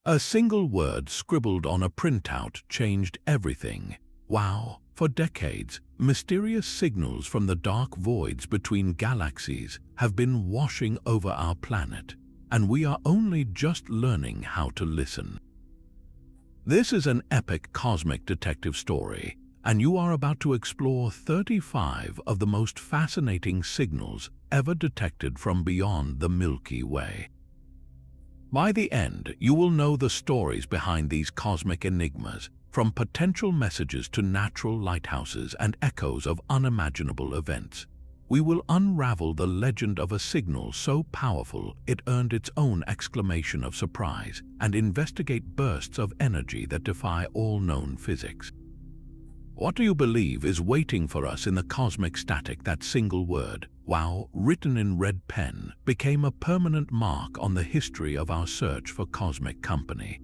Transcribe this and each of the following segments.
A single word scribbled on a printout changed everything. Wow! For decades, mysterious signals from the dark voids between galaxies have been washing over our planet, and we are only just learning how to listen. This is an epic cosmic detective story, and you are about to explore 35 of the most fascinating signals ever detected from beyond the Milky Way. By the end, you will know the stories behind these cosmic enigmas, from potential messages to natural lighthouses and echoes of unimaginable events. We will unravel the legend of a signal so powerful it earned its own exclamation of surprise and investigate bursts of energy that defy all known physics. What do you believe is waiting for us in the cosmic static? That single word, wow, written in red pen, became a permanent mark on the history of our search for cosmic company.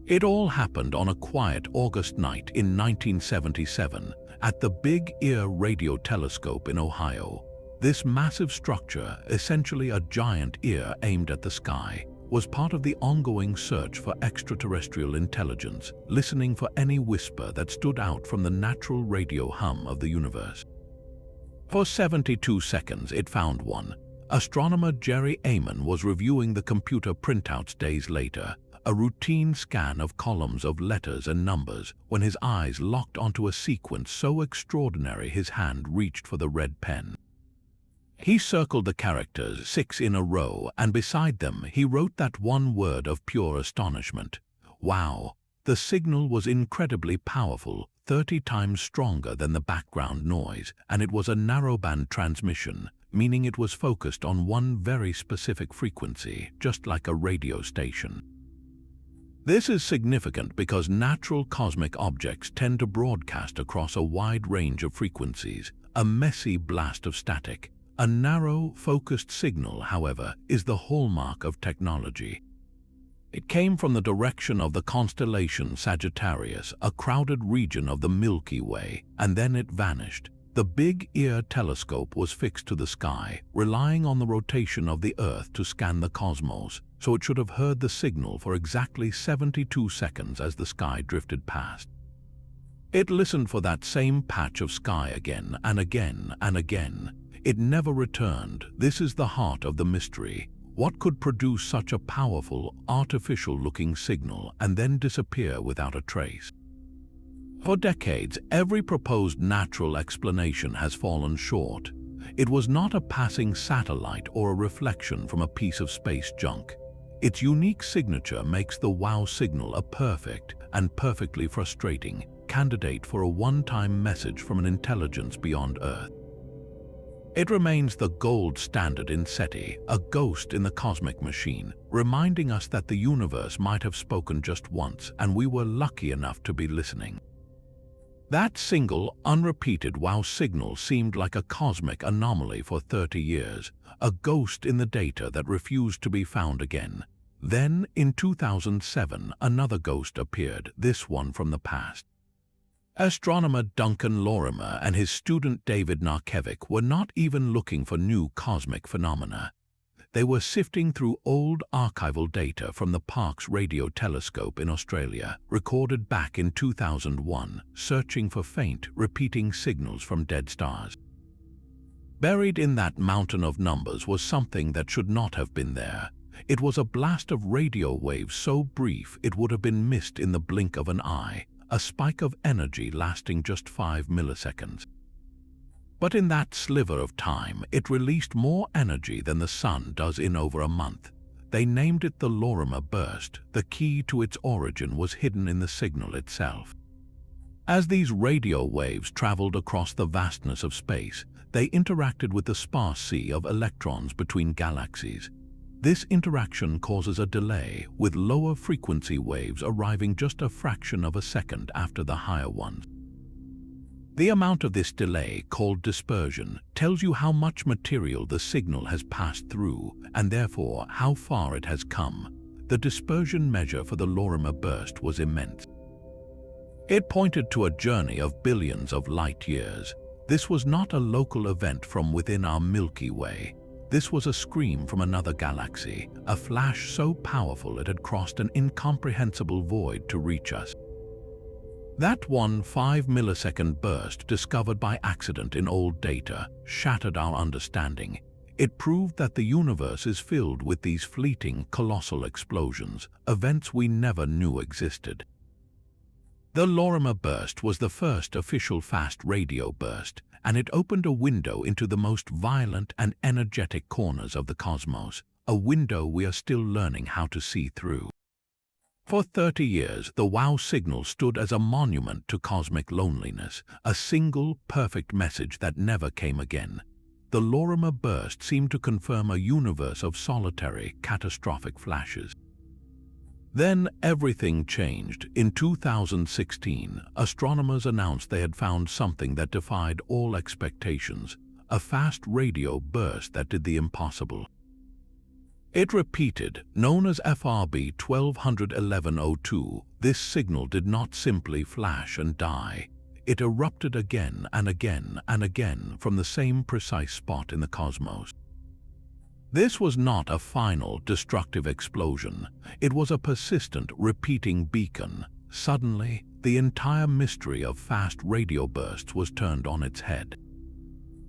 It all happened on a quiet August night in 1977 at the Big Ear Radio Telescope in Ohio. This massive structure, essentially a giant ear aimed at the sky, was part of the ongoing search for extraterrestrial intelligence, listening for any whisper that stood out from the natural radio hum of the universe. For 72 seconds it found one. Astronomer Jerry Amon was reviewing the computer printouts days later, a routine scan of columns of letters and numbers, when his eyes locked onto a sequence so extraordinary his hand reached for the red pen. He circled the characters 6 in a row, and beside them he wrote that one word of pure astonishment. Wow! The signal was incredibly powerful, 30 times stronger than the background noise, and it was a narrowband transmission, meaning it was focused on one very specific frequency, just like a radio station. This is significant because natural cosmic objects tend to broadcast across a wide range of frequencies, a messy blast of static. A narrow, focused signal, however, is the hallmark of technology. It came from the direction of the constellation Sagittarius, a crowded region of the Milky Way, and then it vanished. The Big Ear telescope was fixed to the sky, relying on the rotation of the Earth to scan the cosmos, so it should have heard the signal for exactly 72 seconds as the sky drifted past. It listened for that same patch of sky again and again and again. It never returned. This is the heart of the mystery. What could produce such a powerful, artificial-looking signal and then disappear without a trace? For decades, every proposed natural explanation has fallen short. It was not a passing satellite or a reflection from a piece of space junk. Its unique signature makes the wow signal a perfect and perfectly frustrating candidate for a one-time message from an intelligence beyond Earth. It remains the gold standard in SETI, a ghost in the cosmic machine, reminding us that the universe might have spoken just once and we were lucky enough to be listening. That single, unrepeated wow signal seemed like a cosmic anomaly for 30 years, a ghost in the data that refused to be found again. Then, in 2007, another ghost appeared, this one from the past. Astronomer Duncan Lorimer and his student David Narkevic were not even looking for new cosmic phenomena. They were sifting through old archival data from the Parkes Radio Telescope in Australia, recorded back in 2001, searching for faint, repeating signals from dead stars. Buried in that mountain of numbers was something that should not have been there. It was a blast of radio waves so brief it would have been missed in the blink of an eye, a spike of energy lasting just 5 milliseconds. But in that sliver of time, it released more energy than the sun does in over a month. They named it the Lorimer burst. The key to its origin was hidden in the signal itself. As these radio waves traveled across the vastness of space, they interacted with the sparse sea of electrons between galaxies. This interaction causes a delay, with lower frequency waves arriving just a fraction of a second after the higher ones. The amount of this delay, called dispersion, tells you how much material the signal has passed through and therefore how far it has come. The dispersion measure for the Lorimer burst was immense. It pointed to a journey of billions of light years. This was not a local event from within our Milky Way. This was a scream from another galaxy, a flash so powerful it had crossed an incomprehensible void to reach us. That one 5-millisecond burst, discovered by accident in old data, shattered our understanding. It proved that the universe is filled with these fleeting, colossal explosions, events we never knew existed. The Lorimer burst was the first official fast radio burst, and it opened a window into the most violent and energetic corners of the cosmos, a window we are still learning how to see through. For 30 years, the WOW signal stood as a monument to cosmic loneliness, a single, perfect message that never came again. The Lorimer burst seemed to confirm a universe of solitary, catastrophic flashes. Then everything changed. In 2016, astronomers announced they had found something that defied all expectations, a fast radio burst that did the impossible. It repeated, known as FRB 121102. This signal did not simply flash and die. It erupted again and again and again from the same precise spot in the cosmos. This was not a final, destructive explosion. It was a persistent, repeating beacon. Suddenly, the entire mystery of fast radio bursts was turned on its head.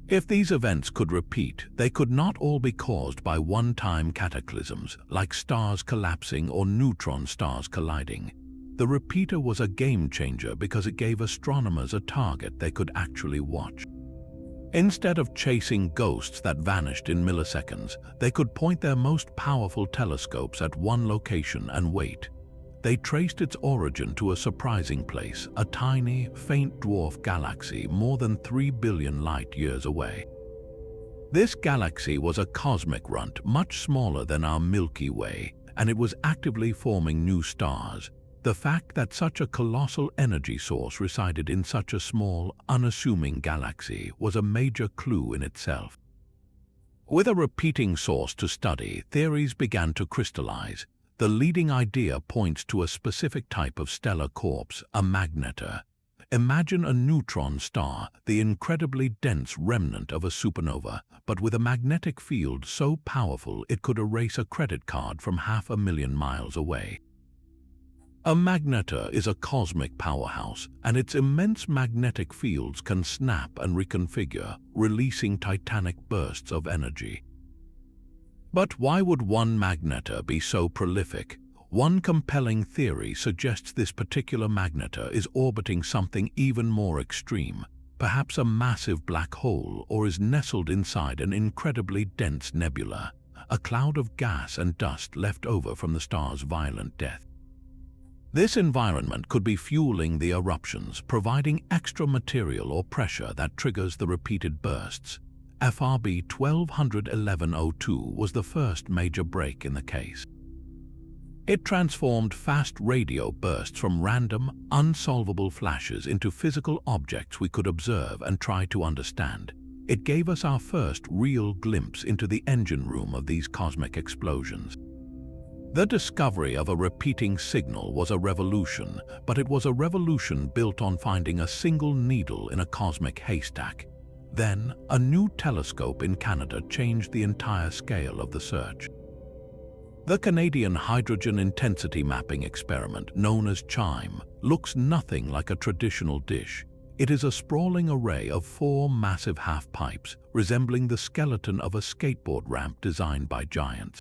If these events could repeat, they could not all be caused by one-time cataclysms, like stars collapsing or neutron stars colliding. The repeater was a game-changer because it gave astronomers a target they could actually watch. Instead of chasing ghosts that vanished in milliseconds, they could point their most powerful telescopes at one location and wait. They traced its origin to a surprising place, a tiny, faint dwarf galaxy more than 3 billion light-years away. This galaxy was a cosmic runt much smaller than our Milky Way, and it was actively forming new stars. The fact that such a colossal energy source resided in such a small, unassuming galaxy was a major clue in itself. With a repeating source to study, theories began to crystallize. The leading idea points to a specific type of stellar corpse, a magnetar. Imagine a neutron star, the incredibly dense remnant of a supernova, but with a magnetic field so powerful it could erase a credit card from 500,000 miles away. A magnetar is a cosmic powerhouse, and its immense magnetic fields can snap and reconfigure, releasing titanic bursts of energy. But why would one magnetar be so prolific? One compelling theory suggests this particular magnetar is orbiting something even more extreme, perhaps a massive black hole, or is nestled inside an incredibly dense nebula, a cloud of gas and dust left over from the star's violent death. This environment could be fueling the eruptions, providing extra material or pressure that triggers the repeated bursts. FRB 121102 was the first major break in the case. It transformed fast radio bursts from random, unsolvable flashes into physical objects we could observe and try to understand. It gave us our first real glimpse into the engine room of these cosmic explosions. The discovery of a repeating signal was a revolution, but it was a revolution built on finding a single needle in a cosmic haystack. Then, a new telescope in Canada changed the entire scale of the search. The Canadian Hydrogen Intensity Mapping Experiment, known as CHIME, looks nothing like a traditional dish. It is a sprawling array of 4 massive half-pipes, resembling the skeleton of a skateboard ramp designed by giants.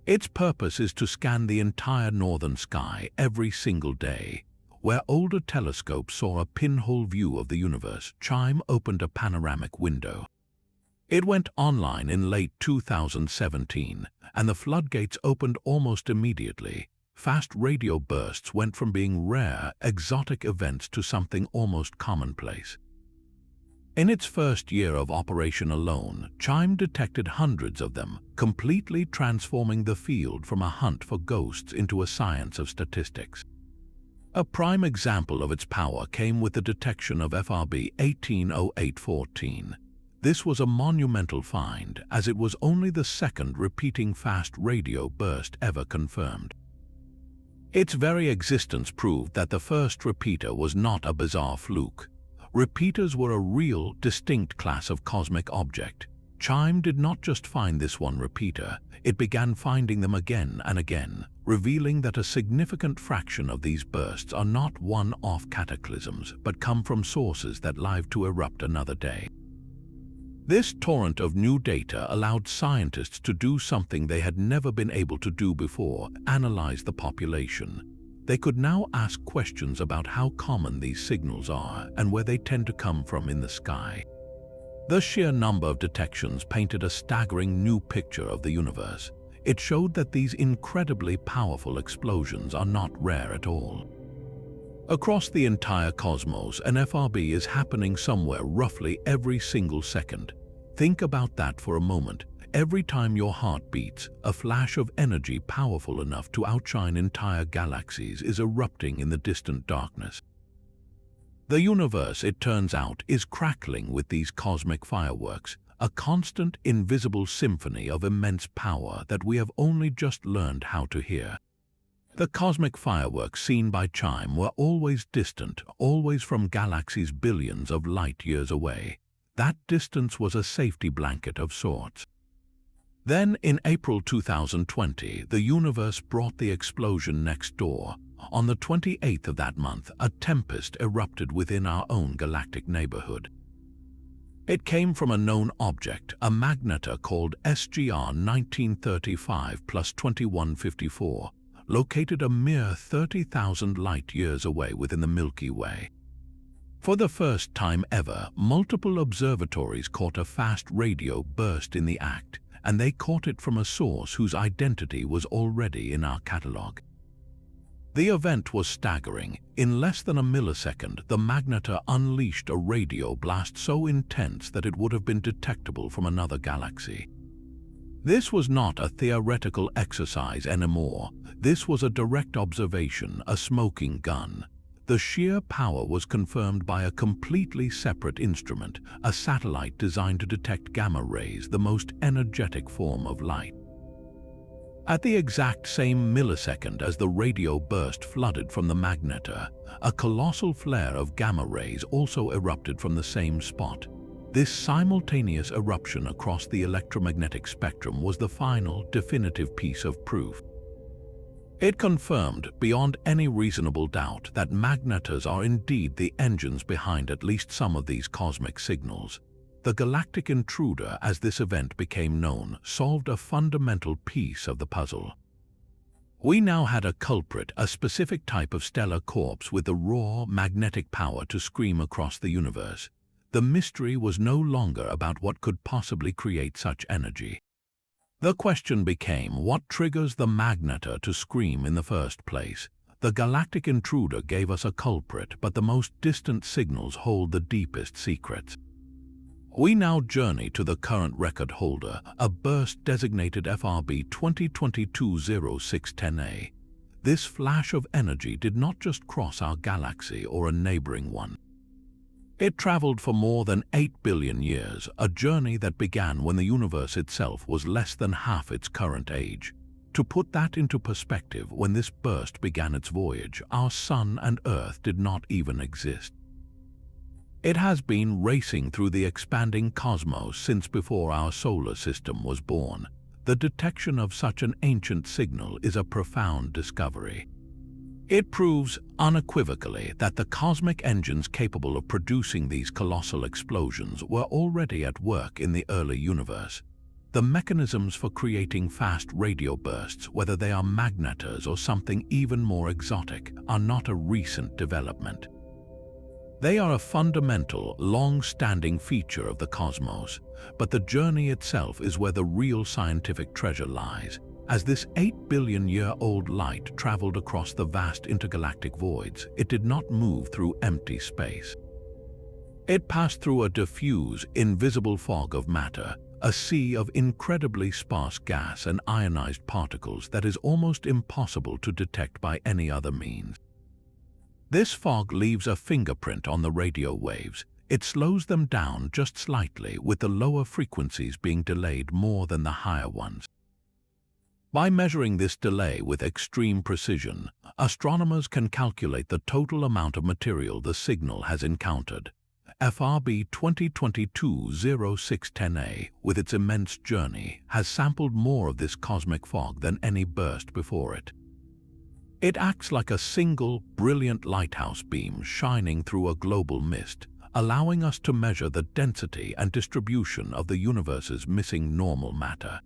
Its purpose is to scan the entire northern sky every single day. Where older telescopes saw a pinhole view of the universe, CHIME opened a panoramic window. It went online in late 2017, and the floodgates opened almost immediately. Fast radio bursts went from being rare, exotic events to something almost commonplace. In its first year of operation alone, CHIME detected hundreds of them, completely transforming the field from a hunt for ghosts into a science of statistics. A prime example of its power came with the detection of FRB 180814. This was a monumental find, as it was only the second repeating fast radio burst ever confirmed. Its very existence proved that the first repeater was not a bizarre fluke. Repeaters were a real, distinct class of cosmic object. CHIME did not just find this one repeater, it began finding them again and again, revealing that a significant fraction of these bursts are not one-off cataclysms, but come from sources that live to erupt another day. This torrent of new data allowed scientists to do something they had never been able to do before: analyze the population. They could now ask questions about how common these signals are and where they tend to come from in the sky. The sheer number of detections painted a staggering new picture of the universe. It showed that these incredibly powerful explosions are not rare at all. Across the entire cosmos, an FRB is happening somewhere roughly every single second. Think about that for a moment. Every time your heart beats, a flash of energy powerful enough to outshine entire galaxies is erupting in the distant darkness. The universe, it turns out, is crackling with these cosmic fireworks, a constant, invisible symphony of immense power that we have only just learned how to hear. The cosmic fireworks seen by CHIME were always distant, always from galaxies billions of light years away. That distance was a safety blanket of sorts. Then, in April 2020, the universe brought the explosion next door. On the 28th of that month, a tempest erupted within our own galactic neighborhood. It came from a known object, a magnetar called SGR 1935+2154, located a mere 30,000 light-years away within the Milky Way. For the first time ever, multiple observatories caught a fast radio burst in the act, and they caught it from a source whose identity was already in our catalog. The event was staggering. In less than a millisecond, the magnetar unleashed a radio blast so intense that it would have been detectable from another galaxy. This was not a theoretical exercise anymore. This was a direct observation, a smoking gun. The sheer power was confirmed by a completely separate instrument, a satellite designed to detect gamma rays, the most energetic form of light. At the exact same millisecond as the radio burst flooded from the magnetar, a colossal flare of gamma rays also erupted from the same spot. This simultaneous eruption across the electromagnetic spectrum was the final, definitive piece of proof. It confirmed, beyond any reasonable doubt, that magnetars are indeed the engines behind at least some of these cosmic signals. The galactic intruder, as this event became known, solved a fundamental piece of the puzzle. We now had a culprit, a specific type of stellar corpse with the raw, magnetic power to scream across the universe. The mystery was no longer about what could possibly create such energy. The question became, what triggers the magnetar to scream in the first place? The galactic intruder gave us a culprit, but the most distant signals hold the deepest secrets. We now journey to the current record holder, a burst designated FRB 2022-0610A. This flash of energy did not just cross our galaxy or a neighboring one. It traveled for more than 8 billion years, a journey that began when the universe itself was less than half its current age. To put that into perspective, when this burst began its voyage, our Sun and Earth did not even exist. It has been racing through the expanding cosmos since before our solar system was born. The detection of such an ancient signal is a profound discovery. It proves unequivocally that the cosmic engines capable of producing these colossal explosions were already at work in the early universe. The mechanisms for creating fast radio bursts, whether they are magnetars or something even more exotic, are not a recent development. They are a fundamental, long-standing feature of the cosmos, but the journey itself is where the real scientific treasure lies. As this 8-billion-year-old light traveled across the vast intergalactic voids, it did not move through empty space. It passed through a diffuse, invisible fog of matter, a sea of incredibly sparse gas and ionized particles that is almost impossible to detect by any other means. This fog leaves a fingerprint on the radio waves. It slows them down just slightly, with the lower frequencies being delayed more than the higher ones. By measuring this delay with extreme precision, astronomers can calculate the total amount of material the signal has encountered. FRB 2022-0610A, with its immense journey, has sampled more of this cosmic fog than any burst before it. It acts like a single, brilliant lighthouse beam shining through a global mist, allowing us to measure the density and distribution of the universe's missing normal matter.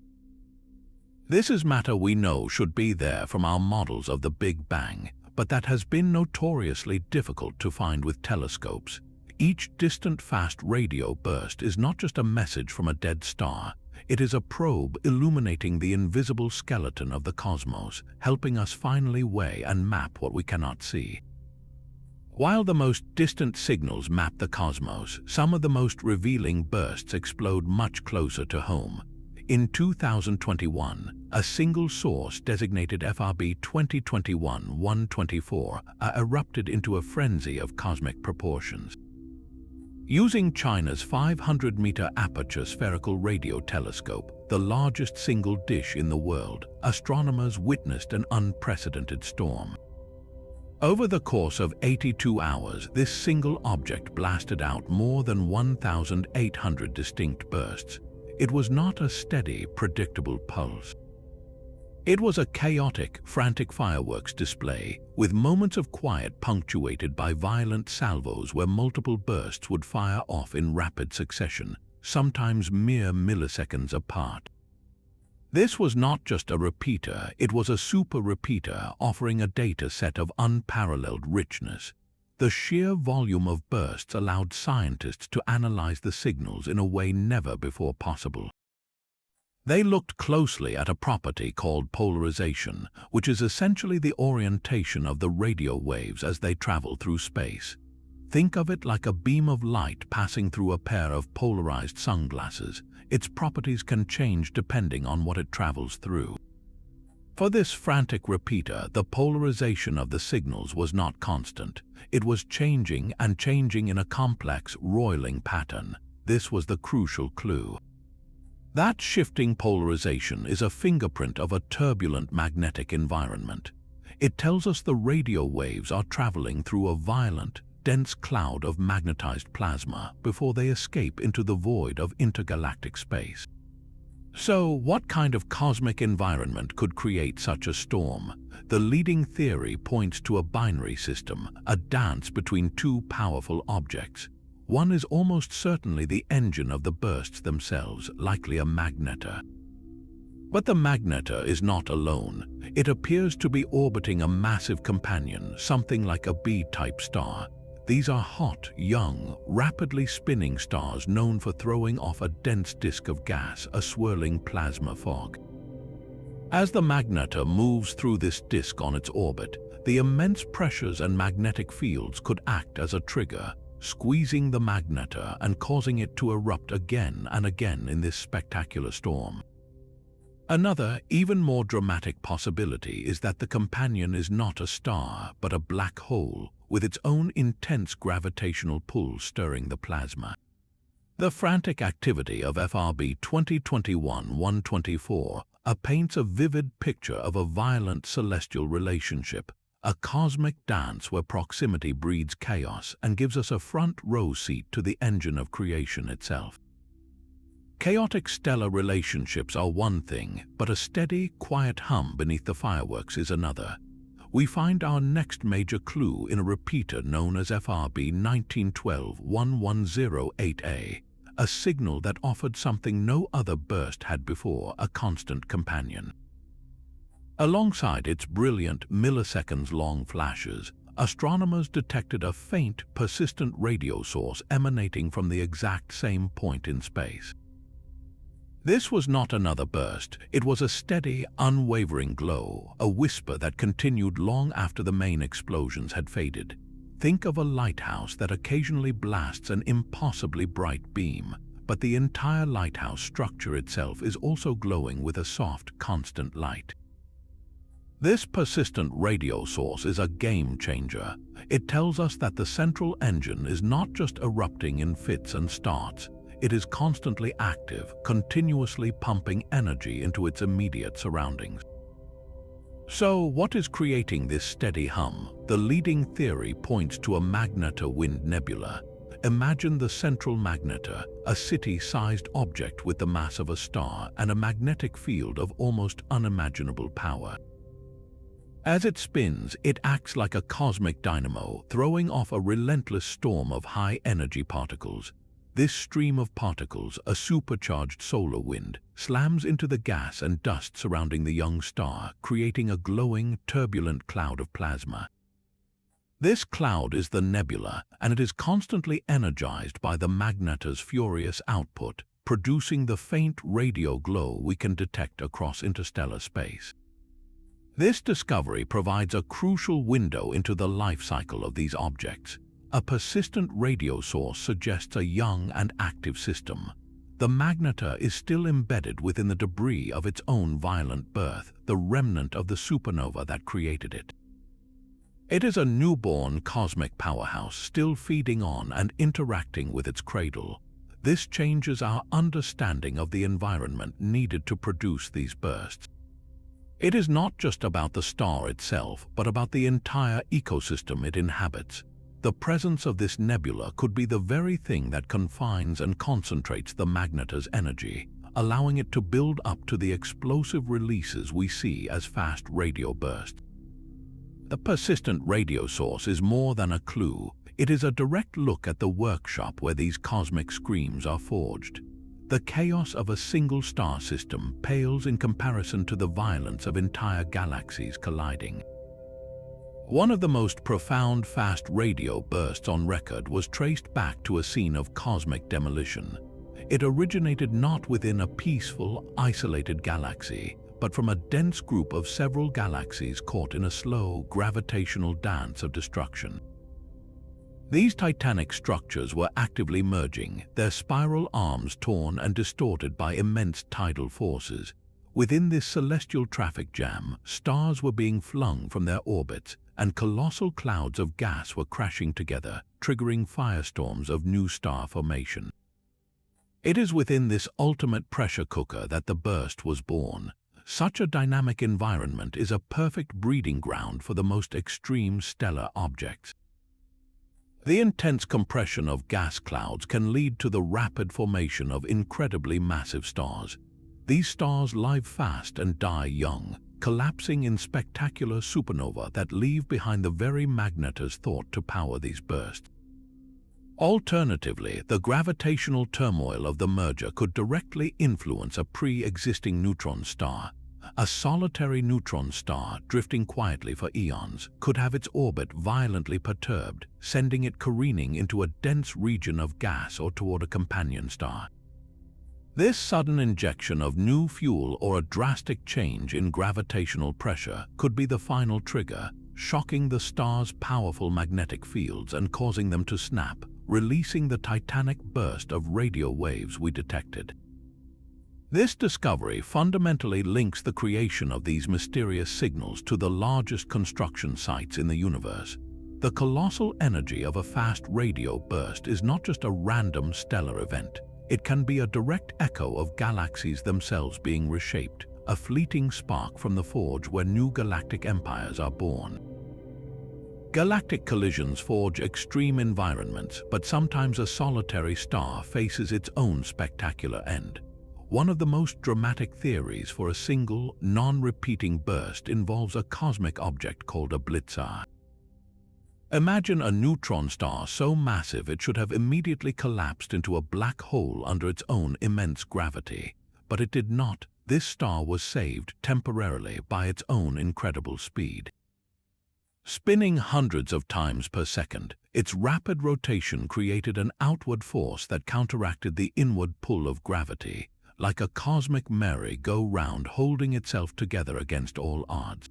This is matter we know should be there from our models of the Big Bang, but that has been notoriously difficult to find with telescopes. Each distant fast radio burst is not just a message from a dead star, it is a probe illuminating the invisible skeleton of the cosmos, helping us finally weigh and map what we cannot see. While the most distant signals map the cosmos, some of the most revealing bursts explode much closer to home. In 2021, a single source designated FRB 2021-124 erupted into a frenzy of cosmic proportions. Using China's 500-meter aperture spherical radio telescope, the largest single dish in the world, astronomers witnessed an unprecedented storm. Over the course of 82 hours, this single object blasted out more than 1,800 distinct bursts. It was not a steady, predictable pulse. It was a chaotic, frantic fireworks display, with moments of quiet punctuated by violent salvos where multiple bursts would fire off in rapid succession, sometimes mere milliseconds apart. This was not just a repeater, it was a super repeater offering a data set of unparalleled richness. The sheer volume of bursts allowed scientists to analyze the signals in a way never before possible. They looked closely at a property called polarization, which is essentially the orientation of the radio waves as they travel through space. Think of it like a beam of light passing through a pair of polarized sunglasses. Its properties can change depending on what it travels through. For this frantic repeater, the polarization of the signals was not constant. It was changing and changing in a complex, roiling pattern. This was the crucial clue. That shifting polarization is a fingerprint of a turbulent magnetic environment. It tells us the radio waves are traveling through a violent, dense cloud of magnetized plasma before they escape into the void of intergalactic space. So, what kind of cosmic environment could create such a storm? The leading theory points to a binary system, a dance between two powerful objects. One is almost certainly the engine of the bursts themselves, likely a magnetar. But the magnetar is not alone. It appears to be orbiting a massive companion, something like a B-type star. These are hot, young, rapidly spinning stars known for throwing off a dense disk of gas, a swirling plasma fog. As the magnetar moves through this disk on its orbit, the immense pressures and magnetic fields could act as a trigger, squeezing the magnetar and causing it to erupt again and again in this spectacular storm. Another, even more dramatic possibility is that the companion is not a star, but a black hole, with its own intense gravitational pull stirring the plasma. The frantic activity of FRB 2021-124 paints a vivid picture of a violent celestial relationship, a cosmic dance where proximity breeds chaos and gives us a front-row seat to the engine of creation itself. Chaotic stellar relationships are one thing, but a steady, quiet hum beneath the fireworks is another. We find our next major clue in a repeater known as FRB 1912-1108A, a signal that offered something no other burst had before, a constant companion. Alongside its brilliant milliseconds-long flashes, astronomers detected a faint, persistent radio source emanating from the exact same point in space. This was not another burst, it was a steady, unwavering glow, a whisper that continued long after the main explosions had faded. Think of a lighthouse that occasionally blasts an impossibly bright beam, but the entire lighthouse structure itself is also glowing with a soft, constant light. This persistent radio source is a game changer. It tells us that the central engine is not just erupting in fits and starts. It is constantly active, continuously pumping energy into its immediate surroundings. So, what is creating this steady hum? The leading theory points to a magnetar wind nebula. imagine the central magnetar, a city-sized object with the mass of a star and a magnetic field of almost unimaginable power. As it spins, it acts like a cosmic dynamo, throwing off a relentless storm of high-energy particles. This stream of particles, a supercharged solar wind, slams into the gas and dust surrounding the young star, creating a glowing, turbulent cloud of plasma. This cloud is the nebula, and it is constantly energized by the magnetar's furious output, producing the faint radio glow we can detect across interstellar space. This discovery provides a crucial window into the life cycle of these objects. A persistent radio source suggests a young and active system. The magnetar is still embedded within the debris of its own violent birth, the remnant of the supernova that created it. It is a newborn cosmic powerhouse still feeding on and interacting with its cradle. This changes our understanding of the environment needed to produce these bursts. It is not just about the star itself, but about the entire ecosystem it inhabits. The presence of this nebula could be the very thing that confines and concentrates the magnetar's energy, allowing it to build up to the explosive releases we see as fast radio bursts. The persistent radio source is more than a clue. It is a direct look at the workshop where these cosmic screams are forged. The chaos of a single star system pales in comparison to the violence of entire galaxies colliding. One of the most profound fast radio bursts on record was traced back to a scene of cosmic demolition. It originated not within a peaceful, isolated galaxy, but from a dense group of several galaxies caught in a slow, gravitational dance of destruction. These titanic structures were actively merging, their spiral arms torn and distorted by immense tidal forces. Within this celestial traffic jam, stars were being flung from their orbits, and colossal clouds of gas were crashing together, triggering firestorms of new star formation. It is within this ultimate pressure cooker that the burst was born. Such a dynamic environment is a perfect breeding ground for the most extreme stellar objects. The intense compression of gas clouds can lead to the rapid formation of incredibly massive stars. These stars live fast and die young, collapsing in spectacular supernova that leave behind the very magnetars thought to power these bursts. Alternatively, the gravitational turmoil of the merger could directly influence a pre-existing neutron star. A solitary neutron star, drifting quietly for eons, could have its orbit violently perturbed, sending it careening into a dense region of gas or toward a companion star. This sudden injection of new fuel or a drastic change in gravitational pressure could be the final trigger, shocking the star's powerful magnetic fields and causing them to snap, releasing the titanic burst of radio waves we detected. This discovery fundamentally links the creation of these mysterious signals to the largest construction sites in the universe. The colossal energy of a fast radio burst is not just a random stellar event. It can be a direct echo of galaxies themselves being reshaped, a fleeting spark from the forge where new galactic empires are born. Galactic collisions forge extreme environments, but sometimes a solitary star faces its own spectacular end. One of the most dramatic theories for a single, non-repeating burst involves a cosmic object called a blitzer. Imagine a neutron star so massive it should have immediately collapsed into a black hole under its own immense gravity. But it did not. This star was saved temporarily by its own incredible speed. Spinning hundreds of times per second, its rapid rotation created an outward force that counteracted the inward pull of gravity, like a cosmic merry-go-round holding itself together against all odds.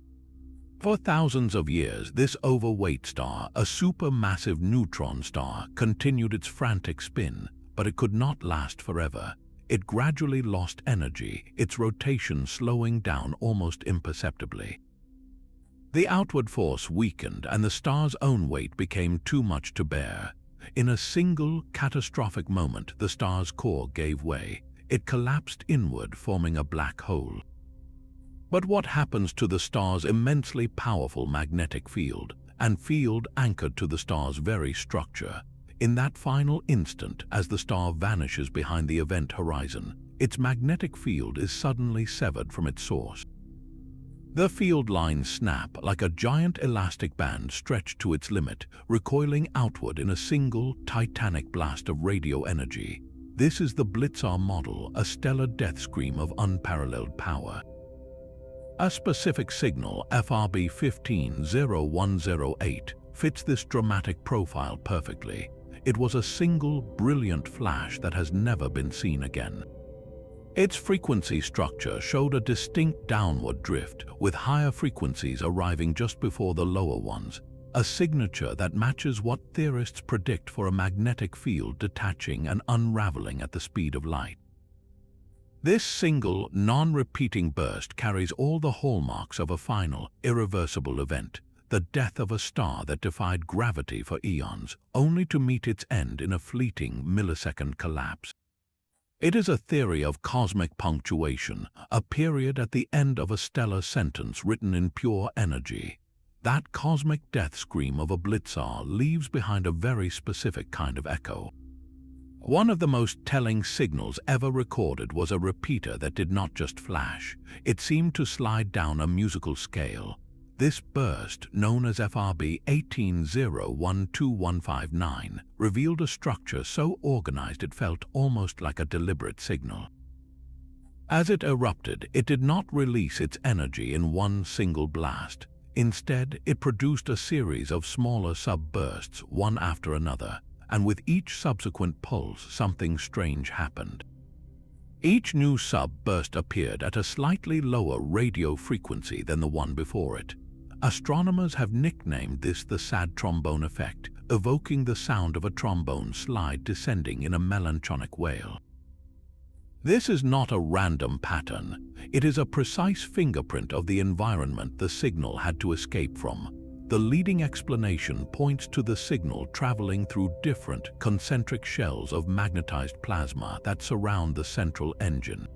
For thousands of years, this overweight star, a supermassive neutron star, continued its frantic spin, but it could not last forever. It gradually lost energy, its rotation slowing down almost imperceptibly. The outward force weakened, and the star's own weight became too much to bear. In a single, catastrophic moment, the star's core gave way. It collapsed inward, forming a black hole. But what happens to the star's immensely powerful magnetic field, and field anchored to the star's very structure? In that final instant, as the star vanishes behind the event horizon, its magnetic field is suddenly severed from its source. The field lines snap like a giant elastic band stretched to its limit, recoiling outward in a single titanic blast of radio energy. This is the Blitzar model, a stellar death scream of unparalleled power. A specific signal, FRB 150108, fits this dramatic profile perfectly. It was a single, brilliant flash that has never been seen again. Its frequency structure showed a distinct downward drift, with higher frequencies arriving just before the lower ones, a signature that matches what theorists predict for a magnetic field detaching and unraveling at the speed of light. This single, non-repeating burst carries all the hallmarks of a final, irreversible event, the death of a star that defied gravity for eons, only to meet its end in a fleeting millisecond collapse. It is a theory of cosmic punctuation, a period at the end of a stellar sentence written in pure energy. That cosmic death scream of a Blitzar leaves behind a very specific kind of echo. One of the most telling signals ever recorded was a repeater that did not just flash. It seemed to slide down a musical scale. This burst, known as FRB 180125159, revealed a structure so organized it felt almost like a deliberate signal. As it erupted, it did not release its energy in one single blast. Instead, it produced a series of smaller subbursts, one after another, and with each subsequent pulse, something strange happened. Each new subburst appeared at a slightly lower radio frequency than the one before it. Astronomers have nicknamed this the sad trombone effect, evoking the sound of a trombone slide descending in a melancholic wail. This is not a random pattern. It is a precise fingerprint of the environment the signal had to escape from. The leading explanation points to the signal traveling through different concentric shells of magnetized plasma that surround the central engine.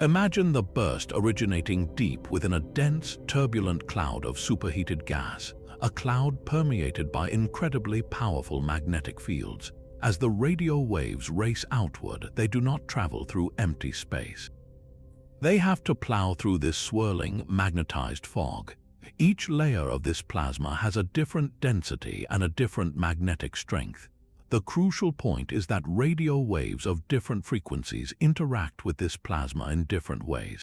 Imagine the burst originating deep within a dense, turbulent cloud of superheated gas, a cloud permeated by incredibly powerful magnetic fields. As the radio waves race outward, they do not travel through empty space. They have to plow through this swirling, magnetized fog. Each layer of this plasma has a different density and a different magnetic strength. The crucial point is that radio waves of different frequencies interact with this plasma in different ways.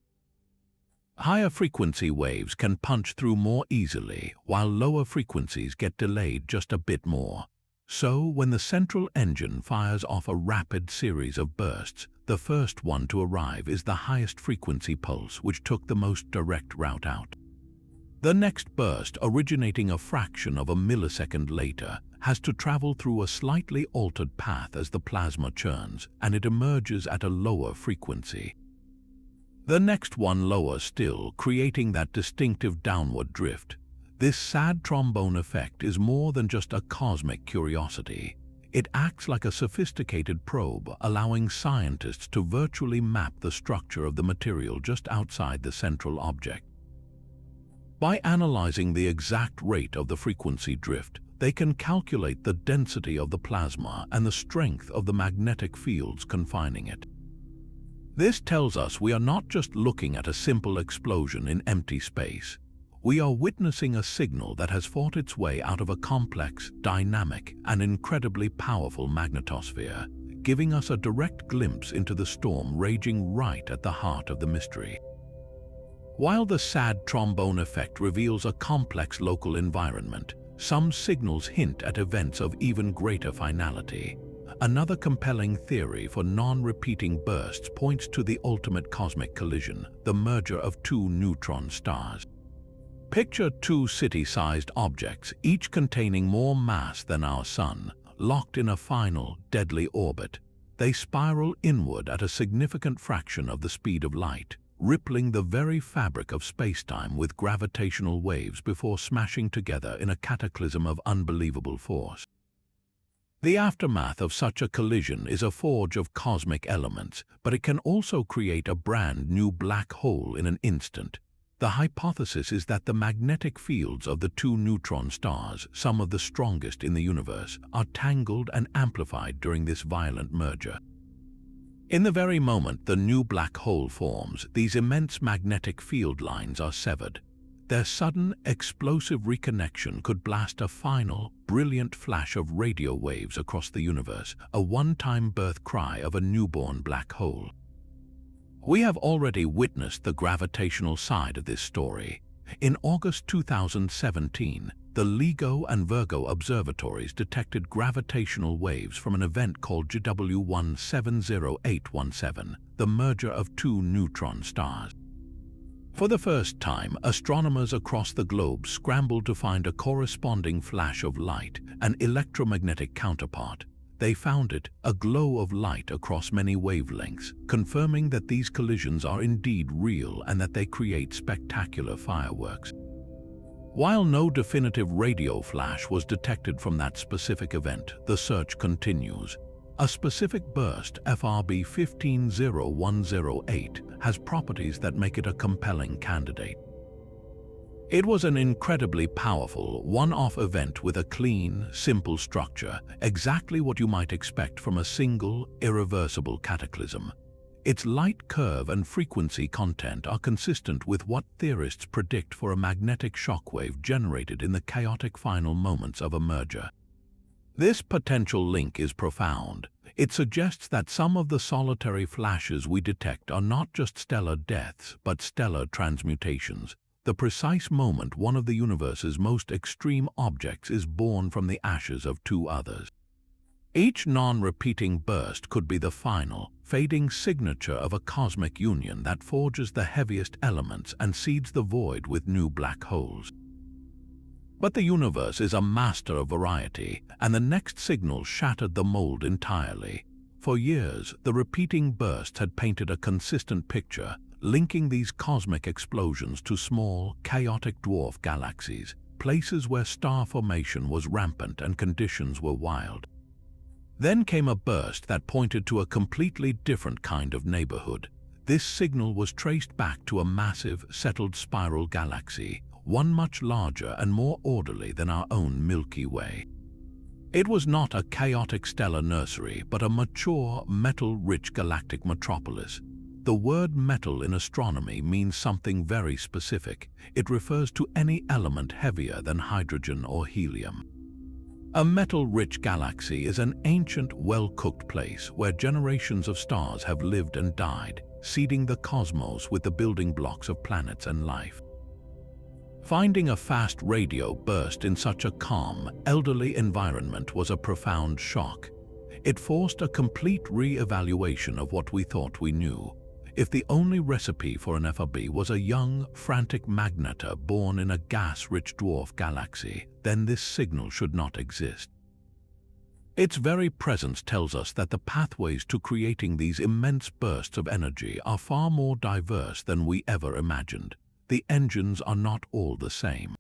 Higher frequency waves can punch through more easily, while lower frequencies get delayed just a bit more. So, when the central engine fires off a rapid series of bursts, the first one to arrive is the highest frequency pulse, which took the most direct route out. The next burst, originating a fraction of a millisecond later, has to travel through a slightly altered path as the plasma churns, and it emerges at a lower frequency. The next one lower still, creating that distinctive downward drift. This sad trombone effect is more than just a cosmic curiosity. It acts like a sophisticated probe, allowing scientists to virtually map the structure of the material just outside the central object. By analyzing the exact rate of the frequency drift, they can calculate the density of the plasma and the strength of the magnetic fields confining it. This tells us we are not just looking at a simple explosion in empty space. We are witnessing a signal that has fought its way out of a complex, dynamic, and incredibly powerful magnetosphere, giving us a direct glimpse into the storm raging right at the heart of the mystery. While the sad trombone effect reveals a complex local environment, some signals hint at events of even greater finality. Another compelling theory for non-repeating bursts points to the ultimate cosmic collision, the merger of two neutron stars. Picture two city-sized objects, each containing more mass than our Sun, locked in a final, deadly orbit. They spiral inward at a significant fraction of the speed of light, rippling the very fabric of spacetime with gravitational waves before smashing together in a cataclysm of unbelievable force. The aftermath of such a collision is a forge of cosmic elements, but it can also create a brand new black hole in an instant. The hypothesis is that the magnetic fields of the two neutron stars, some of the strongest in the universe, are tangled and amplified during this violent merger. In the very moment the new black hole forms, these immense magnetic field lines are severed. Their sudden, explosive reconnection could blast a final, brilliant flash of radio waves across the universe, a one-time birth cry of a newborn black hole. We have already witnessed the gravitational side of this story. In August 2017, the LIGO and Virgo observatories detected gravitational waves from an event called GW170817, the merger of two neutron stars. For the first time, astronomers across the globe scrambled to find a corresponding flash of light, an electromagnetic counterpart. They found it, a glow of light across many wavelengths, confirming that these collisions are indeed real and that they create spectacular fireworks. While no definitive radio flash was detected from that specific event, the search continues. A specific burst, FRB 150108, has properties that make it a compelling candidate. It was an incredibly powerful, one-off event with a clean, simple structure, exactly what you might expect from a single, irreversible cataclysm. Its light curve and frequency content are consistent with what theorists predict for a magnetic shockwave generated in the chaotic final moments of a merger. This potential link is profound. It suggests that some of the solitary flashes we detect are not just stellar deaths, but stellar transmutations, the precise moment one of the universe's most extreme objects is born from the ashes of two others. Each non-repeating burst could be the final, fading signature of a cosmic union that forges the heaviest elements and seeds the void with new black holes. But the universe is a master of variety, and the next signal shattered the mold entirely. For years, the repeating bursts had painted a consistent picture, linking these cosmic explosions to small, chaotic dwarf galaxies, places where star formation was rampant and conditions were wild. Then came a burst that pointed to a completely different kind of neighborhood. This signal was traced back to a massive, settled spiral galaxy, one much larger and more orderly than our own Milky Way. It was not a chaotic stellar nursery, but a mature, metal-rich galactic metropolis. The word metal in astronomy means something very specific. It refers to any element heavier than hydrogen or helium. A metal-rich galaxy is an ancient, well-cooked place where generations of stars have lived and died, seeding the cosmos with the building blocks of planets and life. Finding a fast radio burst in such a calm, elderly environment was a profound shock. It forced a complete re-evaluation of what we thought we knew. If the only recipe for an FRB was a young, frantic magnetar born in a gas-rich dwarf galaxy, then this signal should not exist. Its very presence tells us that the pathways to creating these immense bursts of energy are far more diverse than we ever imagined. The engines are not all the same.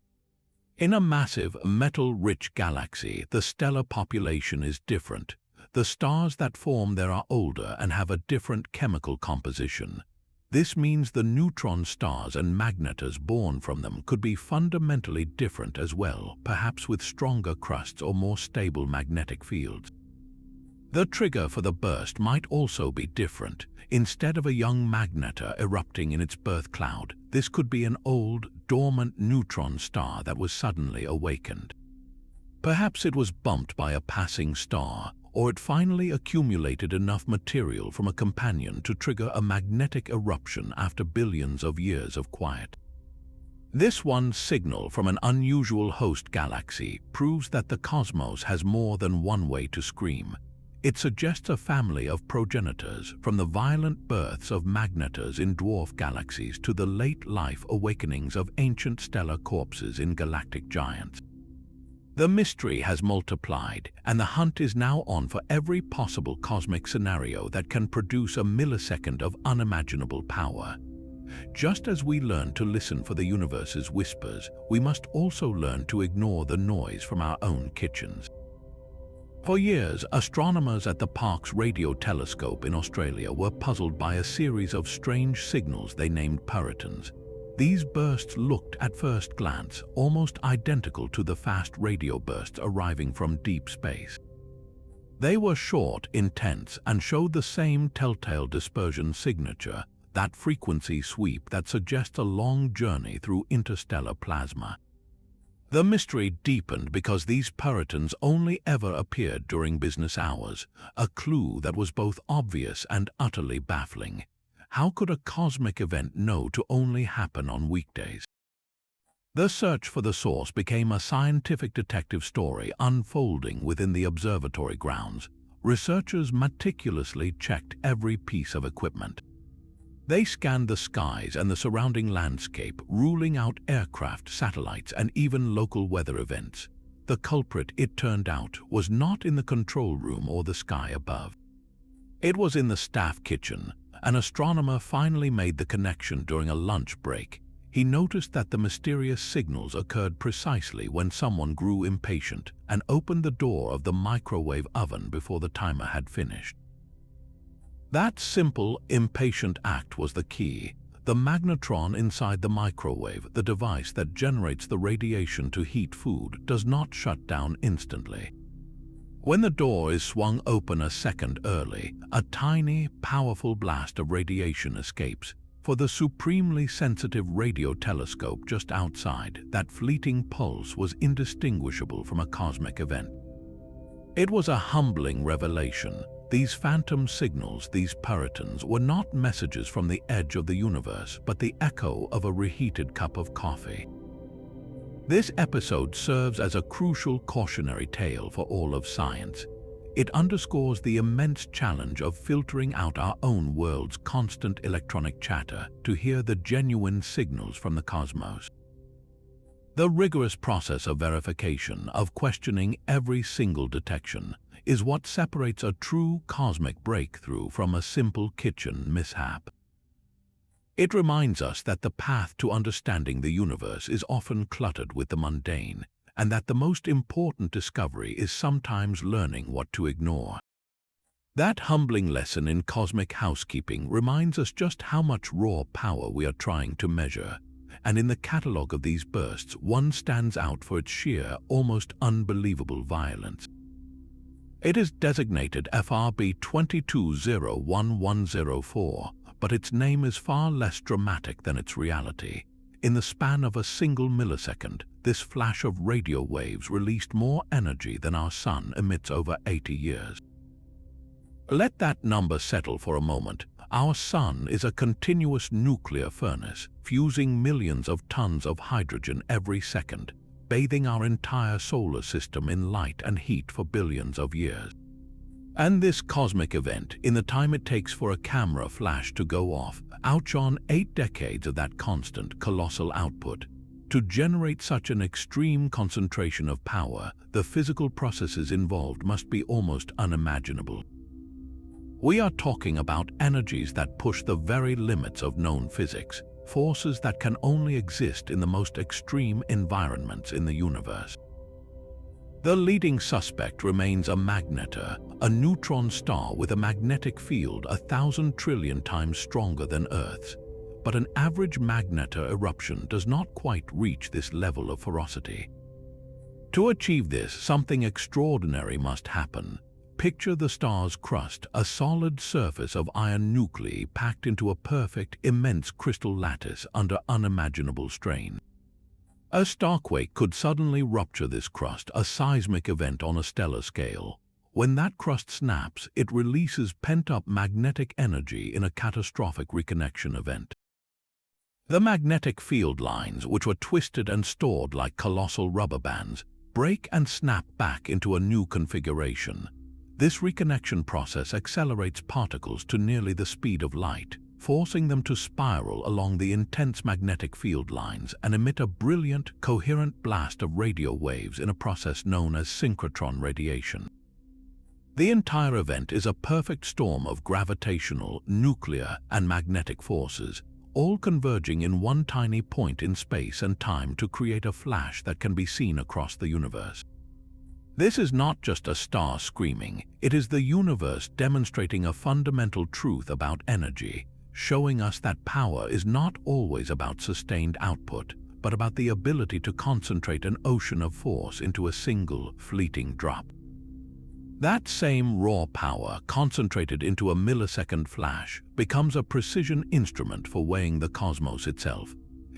In a massive, metal-rich galaxy, the stellar population is different. The stars that form there are older and have a different chemical composition. This means the neutron stars and magnetars born from them could be fundamentally different as well, perhaps with stronger crusts or more stable magnetic fields. The trigger for the burst might also be different. Instead of a young magnetar erupting in its birth cloud, this could be an old, dormant neutron star that was suddenly awakened. Perhaps it was bumped by a passing star, or it finally accumulated enough material from a companion to trigger a magnetic eruption after billions of years of quiet. This one signal from an unusual host galaxy proves that the cosmos has more than one way to scream. It suggests a family of progenitors, from the violent births of magnetars in dwarf galaxies to the late-life awakenings of ancient stellar corpses in galactic giants. The mystery has multiplied, and the hunt is now on for every possible cosmic scenario that can produce a millisecond of unimaginable power. Just as we learn to listen for the universe's whispers, we must also learn to ignore the noise from our own kitchens. For years, astronomers at the Parkes Radio Telescope in Australia were puzzled by a series of strange signals they named puritons. These bursts looked at first glance almost identical to the fast radio bursts arriving from deep space. They were short, intense, and showed the same telltale dispersion signature, that frequency sweep that suggests a long journey through interstellar plasma. The mystery deepened because these peritons only ever appeared during business hours, a clue that was both obvious and utterly baffling. How could a cosmic event know to only happen on weekdays? The search for the source became a scientific detective story unfolding within the observatory grounds. Researchers meticulously checked every piece of equipment. They scanned the skies and the surrounding landscape, ruling out aircraft, satellites, and even local weather events. The culprit, it turned out, was not in the control room or the sky above. It was in the staff kitchen. An astronomer finally made the connection during a lunch break. He noticed that the mysterious signals occurred precisely when someone grew impatient and opened the door of the microwave oven before the timer had finished. That simple, impatient act was the key. The magnetron inside the microwave, the device that generates the radiation to heat food, does not shut down instantly. When the door is swung open a second early, a tiny, powerful blast of radiation escapes. For the supremely sensitive radio telescope just outside, that fleeting pulse was indistinguishable from a cosmic event. It was a humbling revelation. These phantom signals, these peritons, were not messages from the edge of the universe, but the echo of a reheated cup of coffee. This episode serves as a crucial cautionary tale for all of science. It underscores the immense challenge of filtering out our own world's constant electronic chatter to hear the genuine signals from the cosmos. The rigorous process of verification, of questioning every single detection, is what separates a true cosmic breakthrough from a simple kitchen mishap. It reminds us that the path to understanding the universe is often cluttered with the mundane, and that the most important discovery is sometimes learning what to ignore. That humbling lesson in cosmic housekeeping reminds us just how much raw power we are trying to measure, and in the catalogue of these bursts, one stands out for its sheer, almost unbelievable violence. It is designated FRB 22011104, but its name is far less dramatic than its reality. In the span of a single millisecond, this flash of radio waves released more energy than our sun emits over 80 years. Let that number settle for a moment. Our sun is a continuous nuclear furnace, fusing millions of tons of hydrogen every second, bathing our entire solar system in light and heat for billions of years. And this cosmic event, in the time it takes for a camera flash to go off, outshone 8 decades of that constant, colossal output. To generate such an extreme concentration of power, the physical processes involved must be almost unimaginable. We are talking about energies that push the very limits of known physics, forces that can only exist in the most extreme environments in the universe. The leading suspect remains a magnetar, a neutron star with a magnetic field 1,000 trillion times stronger than Earth's. But an average magnetar eruption does not quite reach this level of ferocity. To achieve this, something extraordinary must happen. Picture the star's crust, a solid surface of iron nuclei packed into a perfect, immense crystal lattice under unimaginable strain. A starquake could suddenly rupture this crust, a seismic event on a stellar scale. When that crust snaps, it releases pent-up magnetic energy in a catastrophic reconnection event. The magnetic field lines, which were twisted and stored like colossal rubber bands, break and snap back into a new configuration. This reconnection process accelerates particles to nearly the speed of light, forcing them to spiral along the intense magnetic field lines and emit a brilliant, coherent blast of radio waves in a process known as synchrotron radiation. The entire event is a perfect storm of gravitational, nuclear, and magnetic forces, all converging in one tiny point in space and time to create a flash that can be seen across the universe. This is not just a star screaming, it is the universe demonstrating a fundamental truth about energy, showing us that power is not always about sustained output, but about the ability to concentrate an ocean of force into a single, fleeting drop. That same raw power, concentrated into a millisecond flash, becomes a precision instrument for weighing the cosmos itself.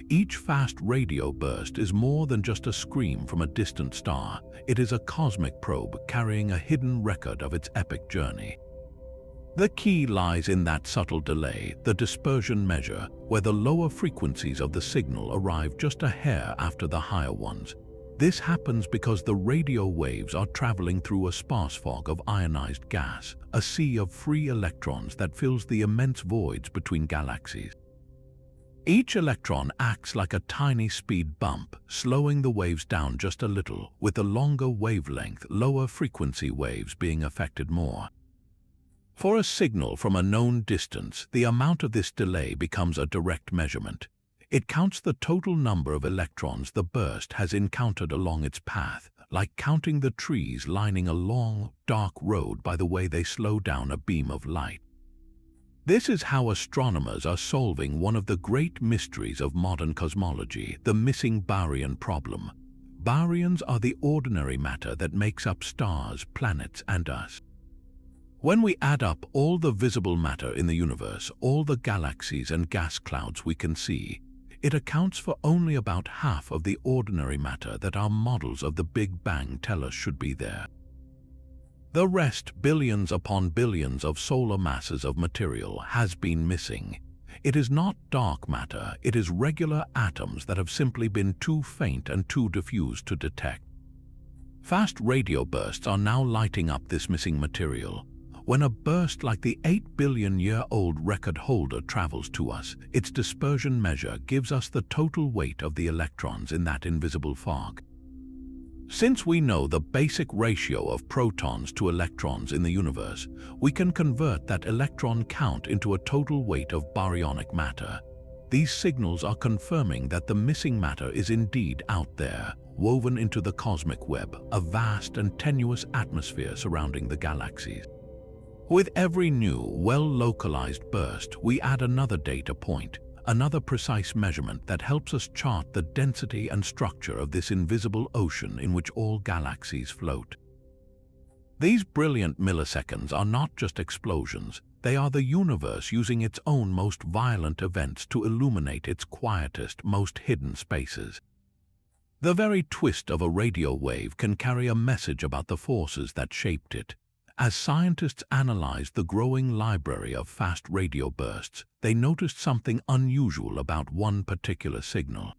Each fast radio burst is more than just a scream from a distant star. It is a cosmic probe carrying a hidden record of its epic journey. The key lies in that subtle delay, the dispersion measure, where the lower frequencies of the signal arrive just a hair after the higher ones. This happens because the radio waves are traveling through a sparse fog of ionized gas, a sea of free electrons that fills the immense voids between galaxies. Each electron acts like a tiny speed bump, slowing the waves down just a little, with the longer wavelength, lower frequency waves being affected more. For a signal from a known distance, the amount of this delay becomes a direct measurement. It counts the total number of electrons the burst has encountered along its path, like counting the trees lining a long, dark road by the way they slow down a beam of light. This is how astronomers are solving one of the great mysteries of modern cosmology, the missing baryon problem. Baryons are the ordinary matter that makes up stars, planets, and us. When we add up all the visible matter in the universe, all the galaxies and gas clouds we can see, it accounts for only about half of the ordinary matter that our models of the Big Bang tell us should be there. The rest, billions upon billions of solar masses of material, has been missing. It is not dark matter, it is regular atoms that have simply been too faint and too diffuse to detect. Fast radio bursts are now lighting up this missing material. When a burst like the 8-billion-year-old record holder travels to us, its dispersion measure gives us the total weight of the electrons in that invisible fog. Since we know the basic ratio of protons to electrons in the universe, we can convert that electron count into a total weight of baryonic matter. These signals are confirming that the missing matter is indeed out there, woven into the cosmic web, a vast and tenuous atmosphere surrounding the galaxies. With every new, well-localized burst, we add another data point, another precise measurement that helps us chart the density and structure of this invisible ocean in which all galaxies float. These brilliant milliseconds are not just explosions, they are the universe using its own most violent events to illuminate its quietest, most hidden spaces. The very twist of a radio wave can carry a message about the forces that shaped it. As scientists analyzed the growing library of fast radio bursts, they noticed something unusual about one particular signal.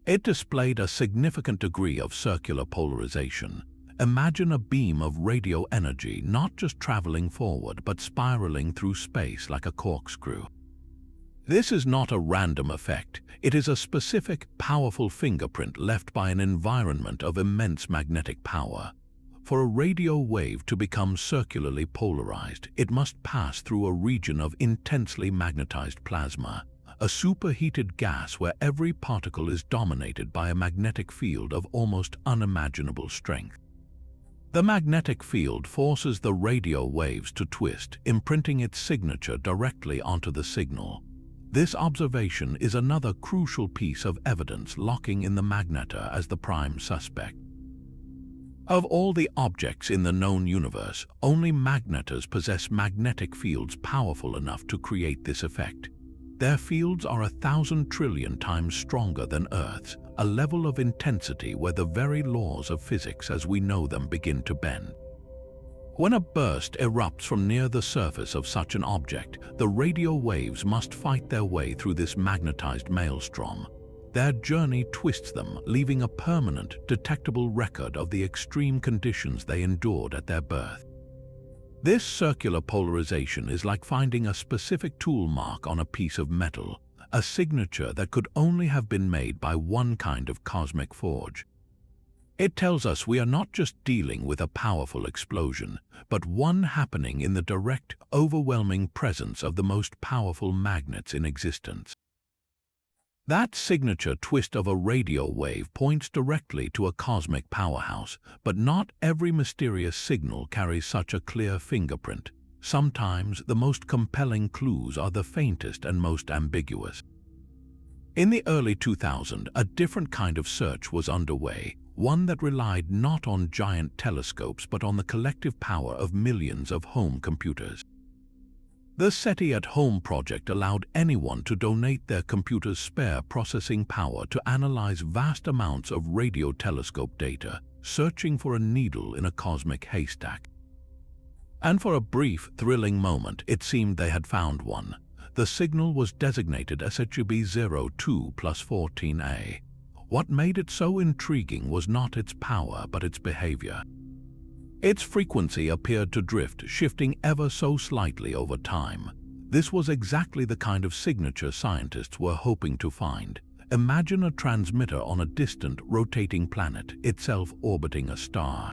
It displayed a significant degree of circular polarization. Imagine a beam of radio energy not just traveling forward but spiraling through space like a corkscrew. This is not a random effect. It is a specific, powerful fingerprint left by an environment of immense magnetic power. For a radio wave to become circularly polarized, it must pass through a region of intensely magnetized plasma, a superheated gas where every particle is dominated by a magnetic field of almost unimaginable strength. The magnetic field forces the radio waves to twist, imprinting its signature directly onto the signal. This observation is another crucial piece of evidence locking in the magnetar as the prime suspect. Of all the objects in the known universe, only magnetars possess magnetic fields powerful enough to create this effect. Their fields are 1,000 trillion times stronger than Earth's, a level of intensity where the very laws of physics as we know them begin to bend. When a burst erupts from near the surface of such an object, the radio waves must fight their way through this magnetized maelstrom. Their journey twists them, leaving a permanent, detectable record of the extreme conditions they endured at their birth. This circular polarization is like finding a specific tool mark on a piece of metal, a signature that could only have been made by one kind of cosmic forge. It tells us we are not just dealing with a powerful explosion, but one happening in the direct, overwhelming presence of the most powerful magnets in existence. That signature twist of a radio wave points directly to a cosmic powerhouse, but not every mysterious signal carries such a clear fingerprint. sometimes the most compelling clues are the faintest and most ambiguous. In the early 2000s, a different kind of search was underway, one that relied not on giant telescopes but on the collective power of millions of home computers. The SETI at Home project allowed anyone to donate their computer's spare processing power to analyze vast amounts of radio telescope data, searching for a needle in a cosmic haystack. And for a brief, thrilling moment, it seemed they had found one. The signal was designated SHB02+14A. What made it so intriguing was not its power but its behavior. Its frequency appeared to drift, shifting ever so slightly over time. This was exactly the kind of signature scientists were hoping to find. Imagine a transmitter on a distant, rotating planet, itself orbiting a star.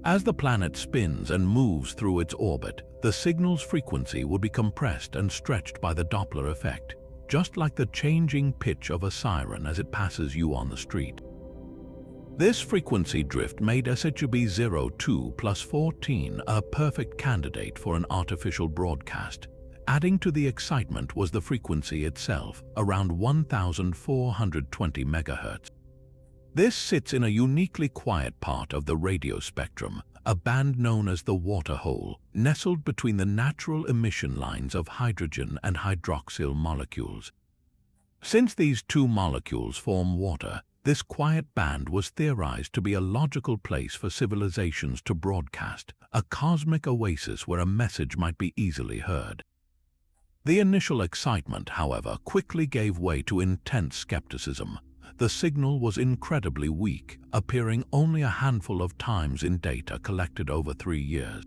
As the planet spins and moves through its orbit, the signal's frequency would be compressed and stretched by the Doppler effect, just like the changing pitch of a siren as it passes you on the street. This frequency drift made SHB02+14 a perfect candidate for an artificial broadcast. Adding to the excitement was the frequency itself, around 1420 MHz. This sits in a uniquely quiet part of the radio spectrum, a band known as the water hole, nestled between the natural emission lines of hydrogen and hydroxyl molecules. Since these two molecules form water, this quiet band was theorized to be a logical place for civilizations to broadcast, a cosmic oasis where a message might be easily heard. The initial excitement, however, quickly gave way to intense skepticism. The signal was incredibly weak, appearing only a handful of times in data collected over 3 years.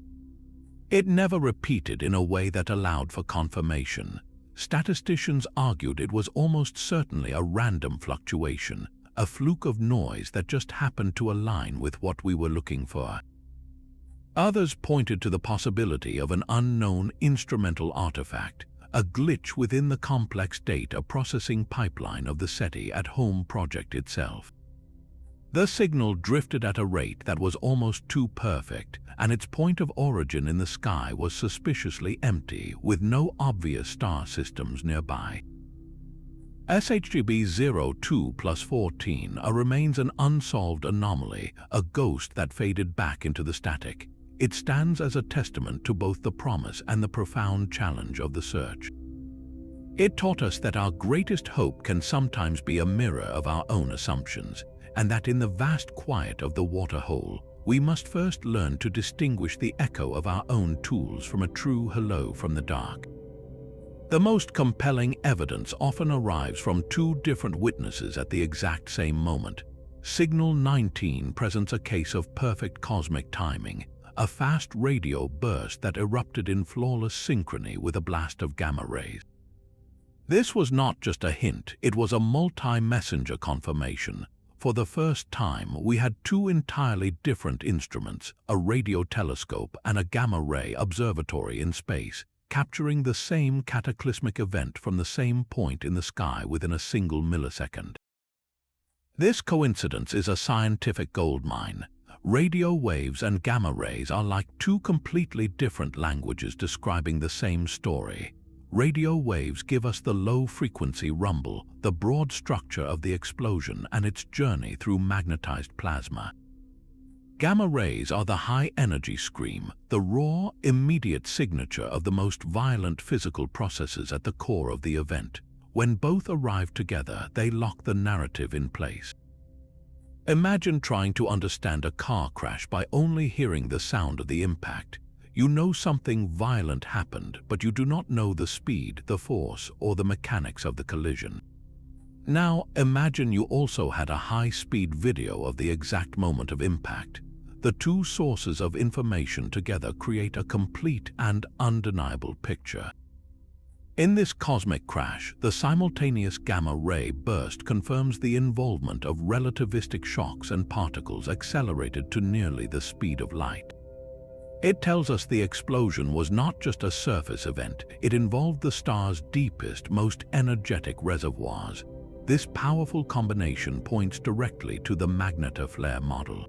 It never repeated in a way that allowed for confirmation. Statisticians argued it was almost certainly a random fluctuation, a fluke of noise that just happened to align with what we were looking for. Others pointed to the possibility of an unknown instrumental artifact, a glitch within the complex data processing pipeline of the SETI at Home project itself. The signal drifted at a rate that was almost too perfect, and its point of origin in the sky was suspiciously empty, with no obvious star systems nearby. SHB02+14 remains an unsolved anomaly, a ghost that faded back into the static. It stands as a testament to both the promise and the profound challenge of the search. It taught us that our greatest hope can sometimes be a mirror of our own assumptions, and that in the vast quiet of the water hole, we must first learn to distinguish the echo of our own tools from a true hello from the dark. The most compelling evidence often arrives from two different witnesses at the exact same moment. Signal 19 presents a case of perfect cosmic timing, a fast radio burst that erupted in flawless synchrony with a blast of gamma rays. This was not just a hint, it was a multi-messenger confirmation. For the first time, we had two entirely different instruments, a radio telescope and a gamma-ray observatory in space, capturing the same cataclysmic event from the same point in the sky within a single millisecond. This coincidence is a scientific goldmine. Radio waves and gamma rays are like two completely different languages describing the same story. Radio waves give us the low-frequency rumble, the broad structure of the explosion and its journey through magnetized plasma. Gamma rays are the high-energy scream, the raw, immediate signature of the most violent physical processes at the core of the event. When both arrive together, they lock the narrative in place. Imagine trying to understand a car crash by only hearing the sound of the impact. You know something violent happened, but you do not know the speed, the force, or the mechanics of the collision. Now, imagine you also had a high-speed video of the exact moment of impact. The two sources of information together create a complete and undeniable picture. In this cosmic crash, the simultaneous gamma-ray burst confirms the involvement of relativistic shocks and particles accelerated to nearly the speed of light. It tells us the explosion was not just a surface event, it involved the star's deepest, most energetic reservoirs. This powerful combination points directly to the magnetoflare model.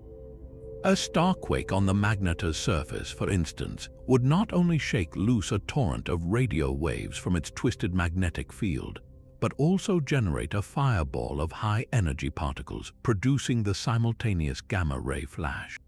A starquake on the magnetar's surface, for instance, would not only shake loose a torrent of radio waves from its twisted magnetic field, but also generate a fireball of high-energy particles, producing the simultaneous gamma-ray flash.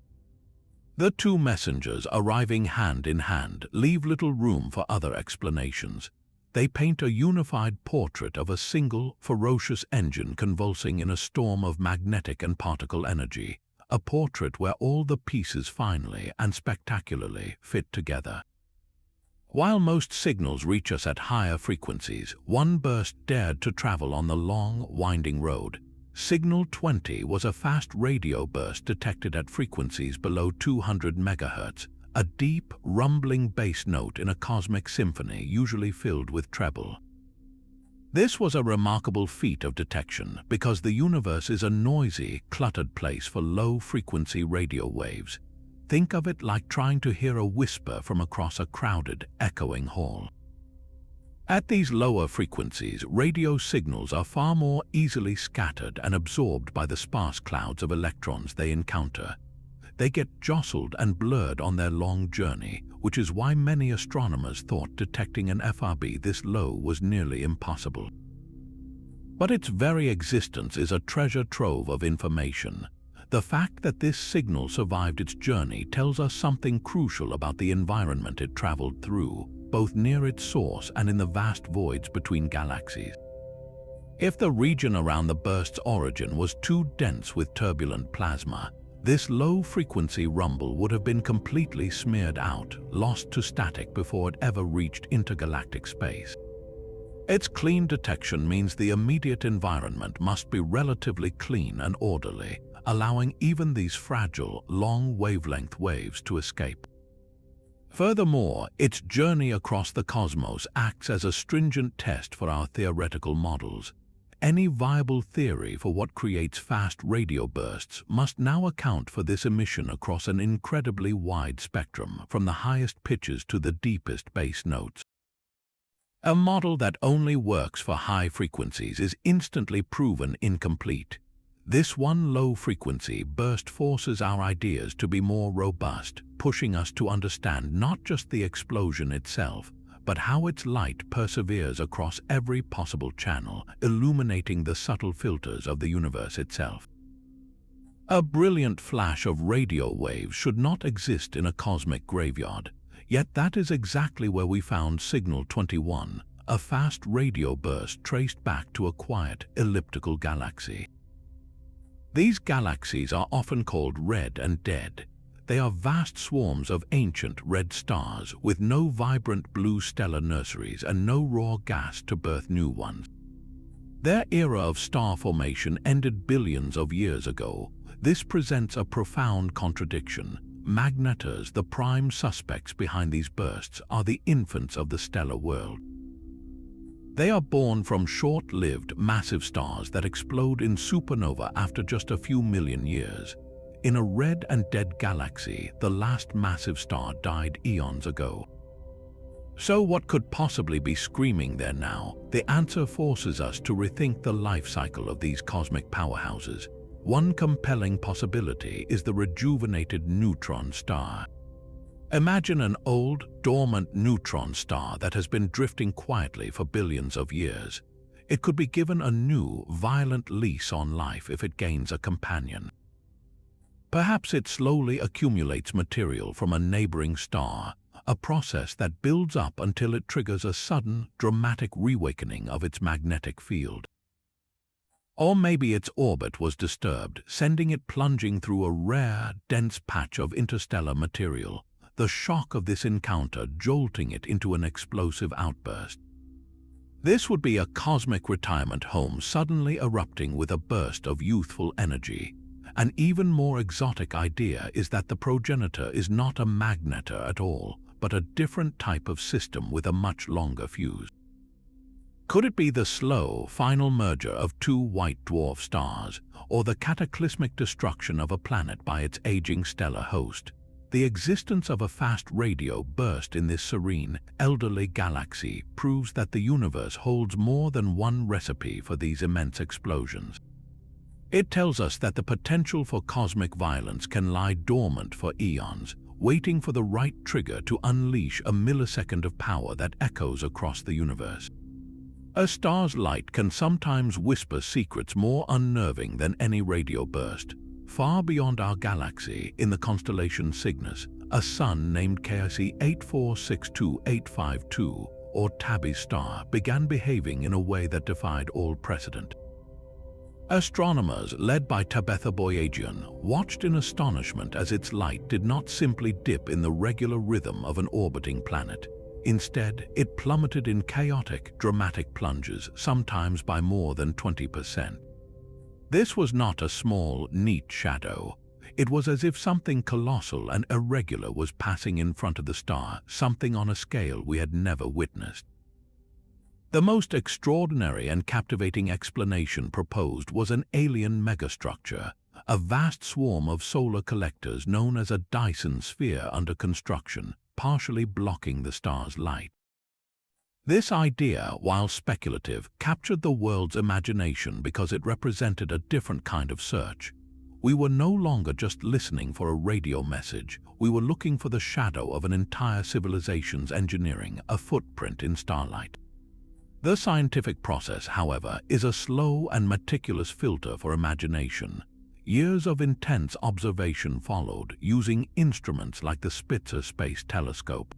The two messengers arriving hand in hand leave little room for other explanations. They paint a unified portrait of a single, ferocious engine convulsing in a storm of magnetic and particle energy, a portrait where all the pieces finely and spectacularly fit together. While most signals reach us at higher frequencies, one burst dared to travel on the long, winding road. Signal 20 was a fast radio burst detected at frequencies below 200 MHz, a deep, rumbling bass note in a cosmic symphony usually filled with treble. This was a remarkable feat of detection because the universe is a noisy, cluttered place for low-frequency radio waves. Think of it like trying to hear a whisper from across a crowded, echoing hall. At these lower frequencies, radio signals are far more easily scattered and absorbed by the sparse clouds of electrons they encounter. They get jostled and blurred on their long journey, which is why many astronomers thought detecting an FRB this low was nearly impossible. But its very existence is a treasure trove of information. The fact that this signal survived its journey tells us something crucial about the environment it traveled through, both near its source and in the vast voids between galaxies. If the region around the burst's origin was too dense with turbulent plasma, this low-frequency rumble would have been completely smeared out, lost to static before it ever reached intergalactic space. Its clean detection means the immediate environment must be relatively clean and orderly, allowing even these fragile, long-wavelength waves to escape. Furthermore, its journey across the cosmos acts as a stringent test for our theoretical models. Any viable theory for what creates fast radio bursts must now account for this emission across an incredibly wide spectrum, from the highest pitches to the deepest bass notes. A model that only works for high frequencies is instantly proven incomplete. This one low-frequency burst forces our ideas to be more robust, pushing us to understand not just the explosion itself, but how its light perseveres across every possible channel, illuminating the subtle filters of the universe itself. A brilliant flash of radio waves should not exist in a cosmic graveyard, yet that is exactly where we found Signal 21, a fast radio burst traced back to a quiet, elliptical galaxy. These galaxies are often called red and dead. They are vast swarms of ancient red stars with no vibrant blue stellar nurseries and no raw gas to birth new ones. Their era of star formation ended billions of years ago. This presents a profound contradiction. Magnetars, the prime suspects behind these bursts, are the infants of the stellar world. They are born from short-lived, massive stars that explode in supernova after just a few million years. In a red and dead galaxy, the last massive star died eons ago. So what could possibly be screaming there now? The answer forces us to rethink the life cycle of these cosmic powerhouses. One compelling possibility is the rejuvenated neutron star. Imagine an old, dormant neutron star that has been drifting quietly for billions of years. It could be given a new, violent lease on life if it gains a companion. Perhaps it slowly accumulates material from a neighboring star, a process that builds up until it triggers a sudden, dramatic reawakening of its magnetic field. Or maybe its orbit was disturbed, sending it plunging through a rare, dense patch of interstellar material, the shock of this encounter jolting it into an explosive outburst. This would be a cosmic retirement home suddenly erupting with a burst of youthful energy. An even more exotic idea is that the progenitor is not a magnetar at all, but a different type of system with a much longer fuse. Could it be the slow, final merger of two white dwarf stars, or the cataclysmic destruction of a planet by its aging stellar host? The existence of a fast radio burst in this serene, elderly galaxy proves that the universe holds more than one recipe for these immense explosions. It tells us that the potential for cosmic violence can lie dormant for eons, waiting for the right trigger to unleash a millisecond of power that echoes across the universe. A star's light can sometimes whisper secrets more unnerving than any radio burst. Far beyond our galaxy, in the constellation Cygnus, a sun named KIC 8462852, or Tabby's star, began behaving in a way that defied all precedent. Astronomers, led by Tabitha Boyajian, watched in astonishment as its light did not simply dip in the regular rhythm of an orbiting planet. Instead, it plummeted in chaotic, dramatic plunges, sometimes by more than 20%. This was not a small, neat shadow. It was as if something colossal and irregular was passing in front of the star, something on a scale we had never witnessed. The most extraordinary and captivating explanation proposed was an alien megastructure, a vast swarm of solar collectors known as a Dyson sphere under construction, partially blocking the star's light. This idea, while speculative, captured the world's imagination because it represented a different kind of search. We were no longer just listening for a radio message, we were looking for the shadow of an entire civilization's engineering, a footprint in starlight. The scientific process, however, is a slow and meticulous filter for imagination. Years of intense observation followed, using instruments like the Spitzer Space Telescope.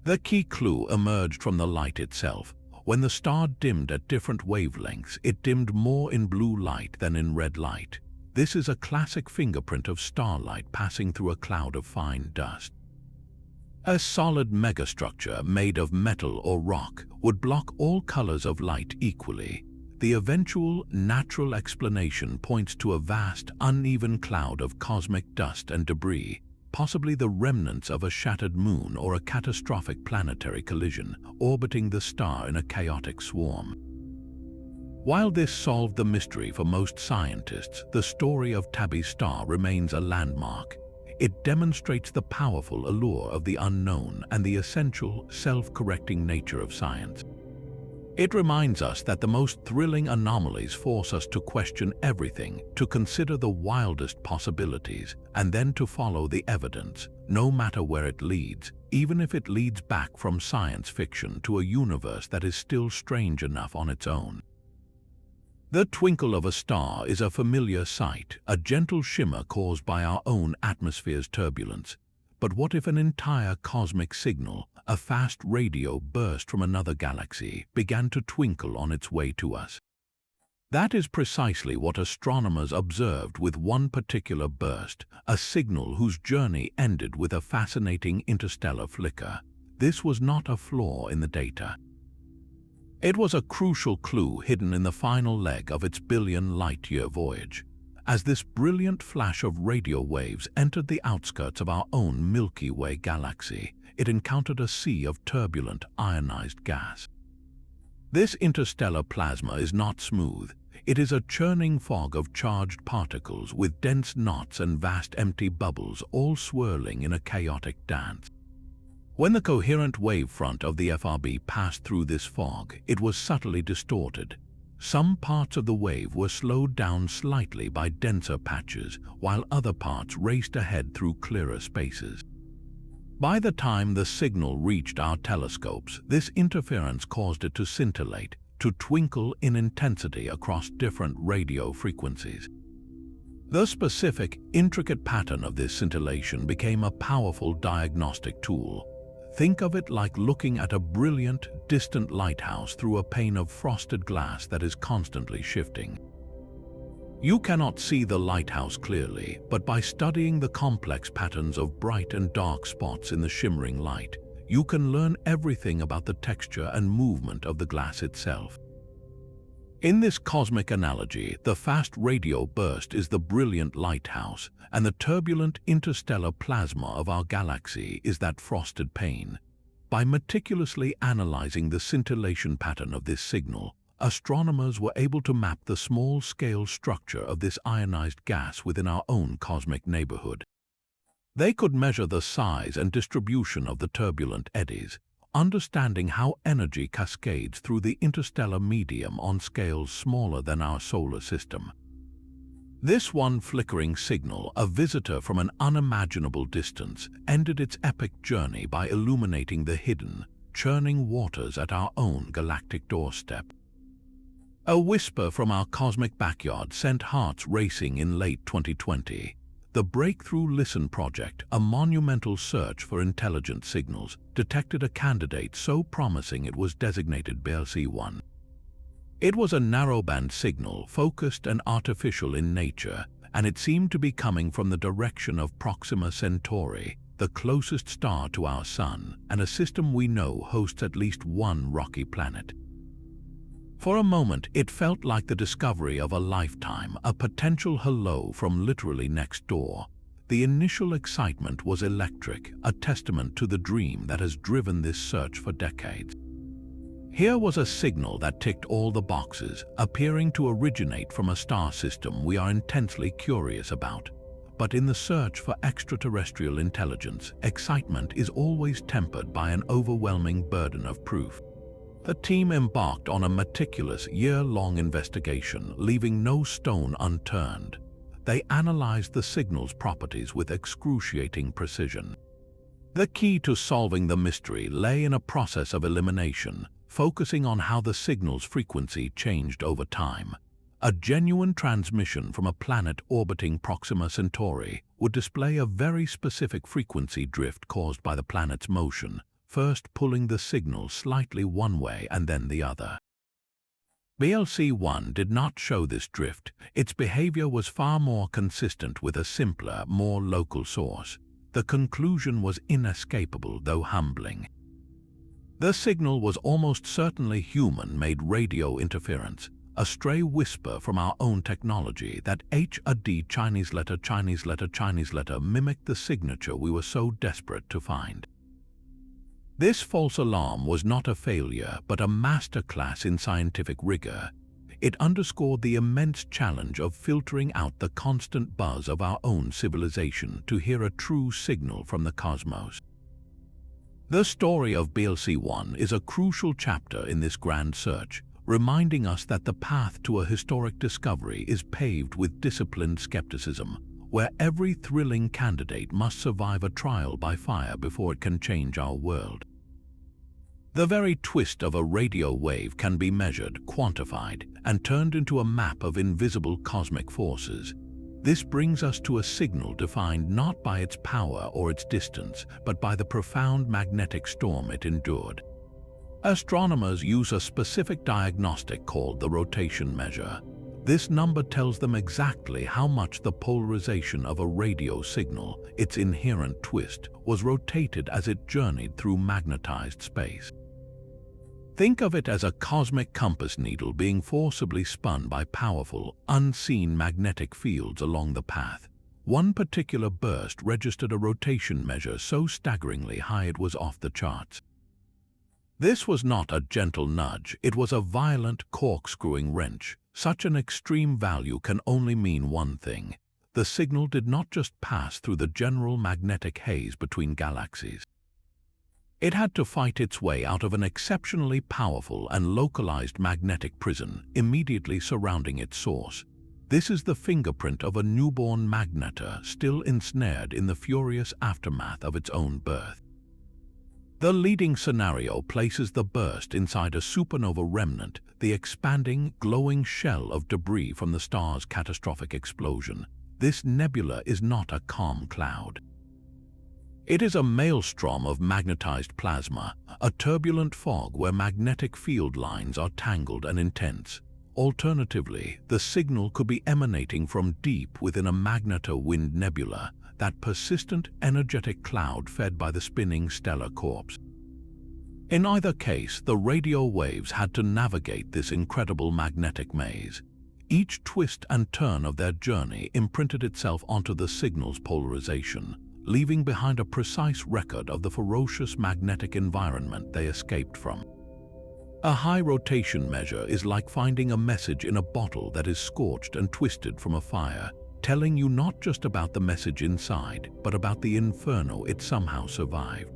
The key clue emerged from the light itself. When the star dimmed at different wavelengths, it dimmed more in blue light than in red light. This is a classic fingerprint of starlight passing through a cloud of fine dust. A solid megastructure made of metal or rock would block all colors of light equally. The eventual natural explanation points to a vast, uneven cloud of cosmic dust and debris, possibly the remnants of a shattered moon or a catastrophic planetary collision, orbiting the star in a chaotic swarm. While this solved the mystery for most scientists, the story of Tabby's star remains a landmark. It demonstrates the powerful allure of the unknown and the essential, self-correcting nature of science. It reminds us that the most thrilling anomalies force us to question everything, to consider the wildest possibilities, and then to follow the evidence, no matter where it leads, even if it leads back from science fiction to a universe that is still strange enough on its own. The twinkle of a star is a familiar sight, a gentle shimmer caused by our own atmosphere's turbulence. But what if an entire cosmic signal, a fast radio burst from another galaxy, began to twinkle on its way to us? That is precisely what astronomers observed with one particular burst, a signal whose journey ended with a fascinating interstellar flicker. This was not a flaw in the data. It was a crucial clue hidden in the final leg of its billion light-year voyage. As this brilliant flash of radio waves entered the outskirts of our own Milky Way galaxy, it encountered a sea of turbulent, ionized gas. This interstellar plasma is not smooth. It is a churning fog of charged particles with dense knots and vast empty bubbles all swirling in a chaotic dance. When the coherent wavefront of the FRB passed through this fog, it was subtly distorted. Some parts of the wave were slowed down slightly by denser patches, while other parts raced ahead through clearer spaces. By the time the signal reached our telescopes, this interference caused it to scintillate, to twinkle in intensity across different radio frequencies. The specific, intricate pattern of this scintillation became a powerful diagnostic tool. Think of it like looking at a brilliant, distant lighthouse through a pane of frosted glass that is constantly shifting. You cannot see the lighthouse clearly, but by studying the complex patterns of bright and dark spots in the shimmering light, you can learn everything about the texture and movement of the glass itself. In this cosmic analogy, the fast radio burst is the brilliant lighthouse, and the turbulent interstellar plasma of our galaxy is that frosted pane. By meticulously analyzing the scintillation pattern of this signal, astronomers were able to map the small-scale structure of this ionized gas within our own cosmic neighborhood. They could measure the size and distribution of the turbulent eddies, understanding how energy cascades through the interstellar medium on scales smaller than our solar system. This one flickering signal, a visitor from an unimaginable distance, ended its epic journey by illuminating the hidden, churning waters at our own galactic doorstep. A whisper from our cosmic backyard sent hearts racing in late 2020. The Breakthrough Listen project, a monumental search for intelligent signals, detected a candidate so promising it was designated BLC-1. It was a narrowband signal, focused and artificial in nature, and it seemed to be coming from the direction of Proxima Centauri, the closest star to our Sun, and a system we know hosts at least one rocky planet. For a moment, it felt like the discovery of a lifetime, a potential hello from literally next door. The initial excitement was electric, a testament to the dream that has driven this search for decades. Here was a signal that ticked all the boxes, appearing to originate from a star system we are intensely curious about. But in the search for extraterrestrial intelligence, excitement is always tempered by an overwhelming burden of proof. The team embarked on a meticulous, year-long investigation, leaving no stone unturned. They analyzed the signal's properties with excruciating precision. The key to solving the mystery lay in a process of elimination, focusing on how the signal's frequency changed over time. A genuine transmission from a planet orbiting Proxima Centauri would display a very specific frequency drift caused by the planet's motion, first pulling the signal slightly one way and then the other. BLC-1 did not show this drift. Its behavior was far more consistent with a simpler, more local source. The conclusion was inescapable, though humbling. The signal was almost certainly human-made radio interference, a stray whisper from our own technology that H-A-D Chinese letter mimicked the signature we were so desperate to find. This false alarm was not a failure, but a masterclass in scientific rigor. It underscored the immense challenge of filtering out the constant buzz of our own civilization to hear a true signal from the cosmos. The story of BLC-1 is a crucial chapter in this grand search, reminding us that the path to a historic discovery is paved with disciplined skepticism, where every thrilling candidate must survive a trial by fire before it can change our world. The very twist of a radio wave can be measured, quantified, and turned into a map of invisible cosmic forces. This brings us to a signal defined not by its power or its distance, but by the profound magnetic storm it endured. Astronomers use a specific diagnostic called the rotation measure. This number tells them exactly how much the polarization of a radio signal, its inherent twist, was rotated as it journeyed through magnetized space. Think of it as a cosmic compass needle being forcibly spun by powerful, unseen magnetic fields along the path. One particular burst registered a rotation measure so staggeringly high it was off the charts. This was not a gentle nudge, it was a violent, corkscrewing wrench. Such an extreme value can only mean one thing. The signal did not just pass through the general magnetic haze between galaxies. It had to fight its way out of an exceptionally powerful and localized magnetic prison immediately surrounding its source. This is the fingerprint of a newborn magnetar still ensnared in the furious aftermath of its own birth. The leading scenario places the burst inside a supernova remnant, the expanding, glowing shell of debris from the star's catastrophic explosion. This nebula is not a calm cloud. It is a maelstrom of magnetized plasma, a turbulent fog where magnetic field lines are tangled and intense. Alternatively, the signal could be emanating from deep within a magnetar wind nebula, that persistent, energetic cloud fed by the spinning stellar corpse. In either case, the radio waves had to navigate this incredible magnetic maze. Each twist and turn of their journey imprinted itself onto the signal's polarization, leaving behind a precise record of the ferocious magnetic environment they escaped from. A high rotation measure is like finding a message in a bottle that is scorched and twisted from a fire, telling you not just about the message inside, but about the inferno it somehow survived.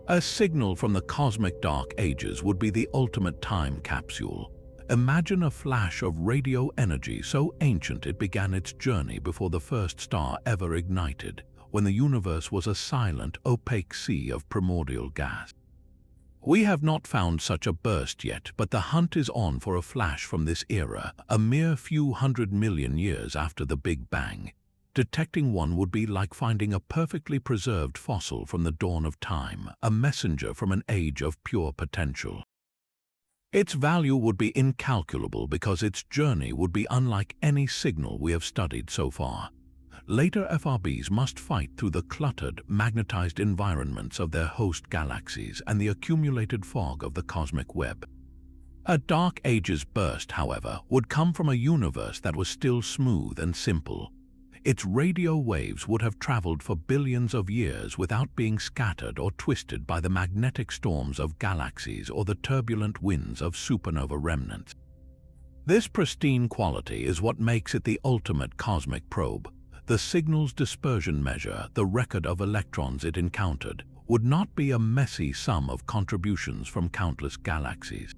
A signal from the cosmic dark ages would be the ultimate time capsule. Imagine a flash of radio energy so ancient it began its journey before the first star ever ignited, when the universe was a silent, opaque sea of primordial gas. We have not found such a burst yet, but the hunt is on for a flash from this era, a mere few 100 million years after the Big Bang. Detecting one would be like finding a perfectly preserved fossil from the dawn of time, a messenger from an age of pure potential. Its value would be incalculable because its journey would be unlike any signal we have studied so far. Later FRBs must fight through the cluttered, magnetized environments of their host galaxies and the accumulated fog of the cosmic web. A Dark Ages burst, however, would come from a universe that was still smooth and simple. Its radio waves would have traveled for billions of years without being scattered or twisted by the magnetic storms of galaxies or the turbulent winds of supernova remnants. This pristine quality is what makes it the ultimate cosmic probe. The signal's dispersion measure, the record of electrons it encountered, would not be a messy sum of contributions from countless galaxies.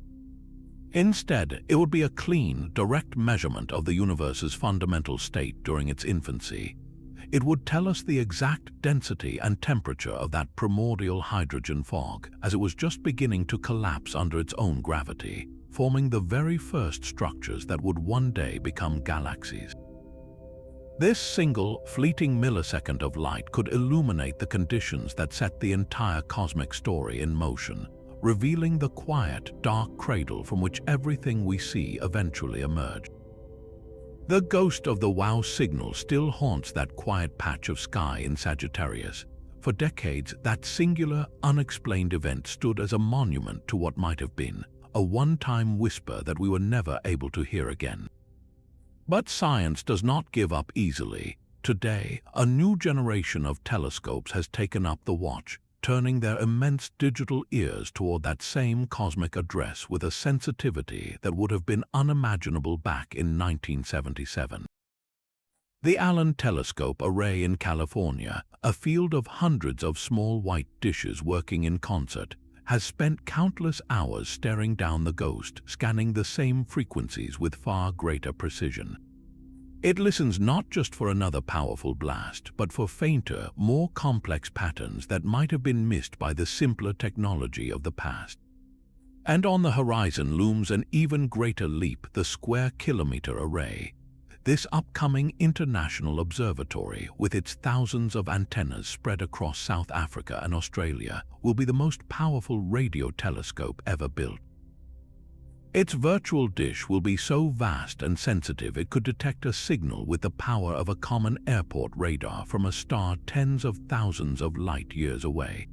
Instead, it would be a clean, direct measurement of the universe's fundamental state during its infancy. It would tell us the exact density and temperature of that primordial hydrogen fog as it was just beginning to collapse under its own gravity, forming the very first structures that would one day become galaxies. This single, fleeting millisecond of light could illuminate the conditions that set the entire cosmic story in motion, revealing the quiet, dark cradle from which everything we see eventually emerged. The ghost of the WOW signal still haunts that quiet patch of sky in Sagittarius. For decades, that singular, unexplained event stood as a monument to what might have been, a one-time whisper that we were never able to hear again. But science does not give up easily. Today, a new generation of telescopes has taken up the watch, turning their immense digital ears toward that same cosmic address with a sensitivity that would have been unimaginable back in 1977. The Allen Telescope Array in California, a field of hundreds of small white dishes working in concert, has spent countless hours staring down the ghost, scanning the same frequencies with far greater precision. It listens not just for another powerful blast, but for fainter, more complex patterns that might have been missed by the simpler technology of the past. And on the horizon looms an even greater leap, the Square Kilometre Array. This upcoming international observatory, with its thousands of antennas spread across South Africa and Australia, will be the most powerful radio telescope ever built. Its virtual dish will be so vast and sensitive it could detect a signal with the power of a common airport radar from a star tens of thousands of light years away.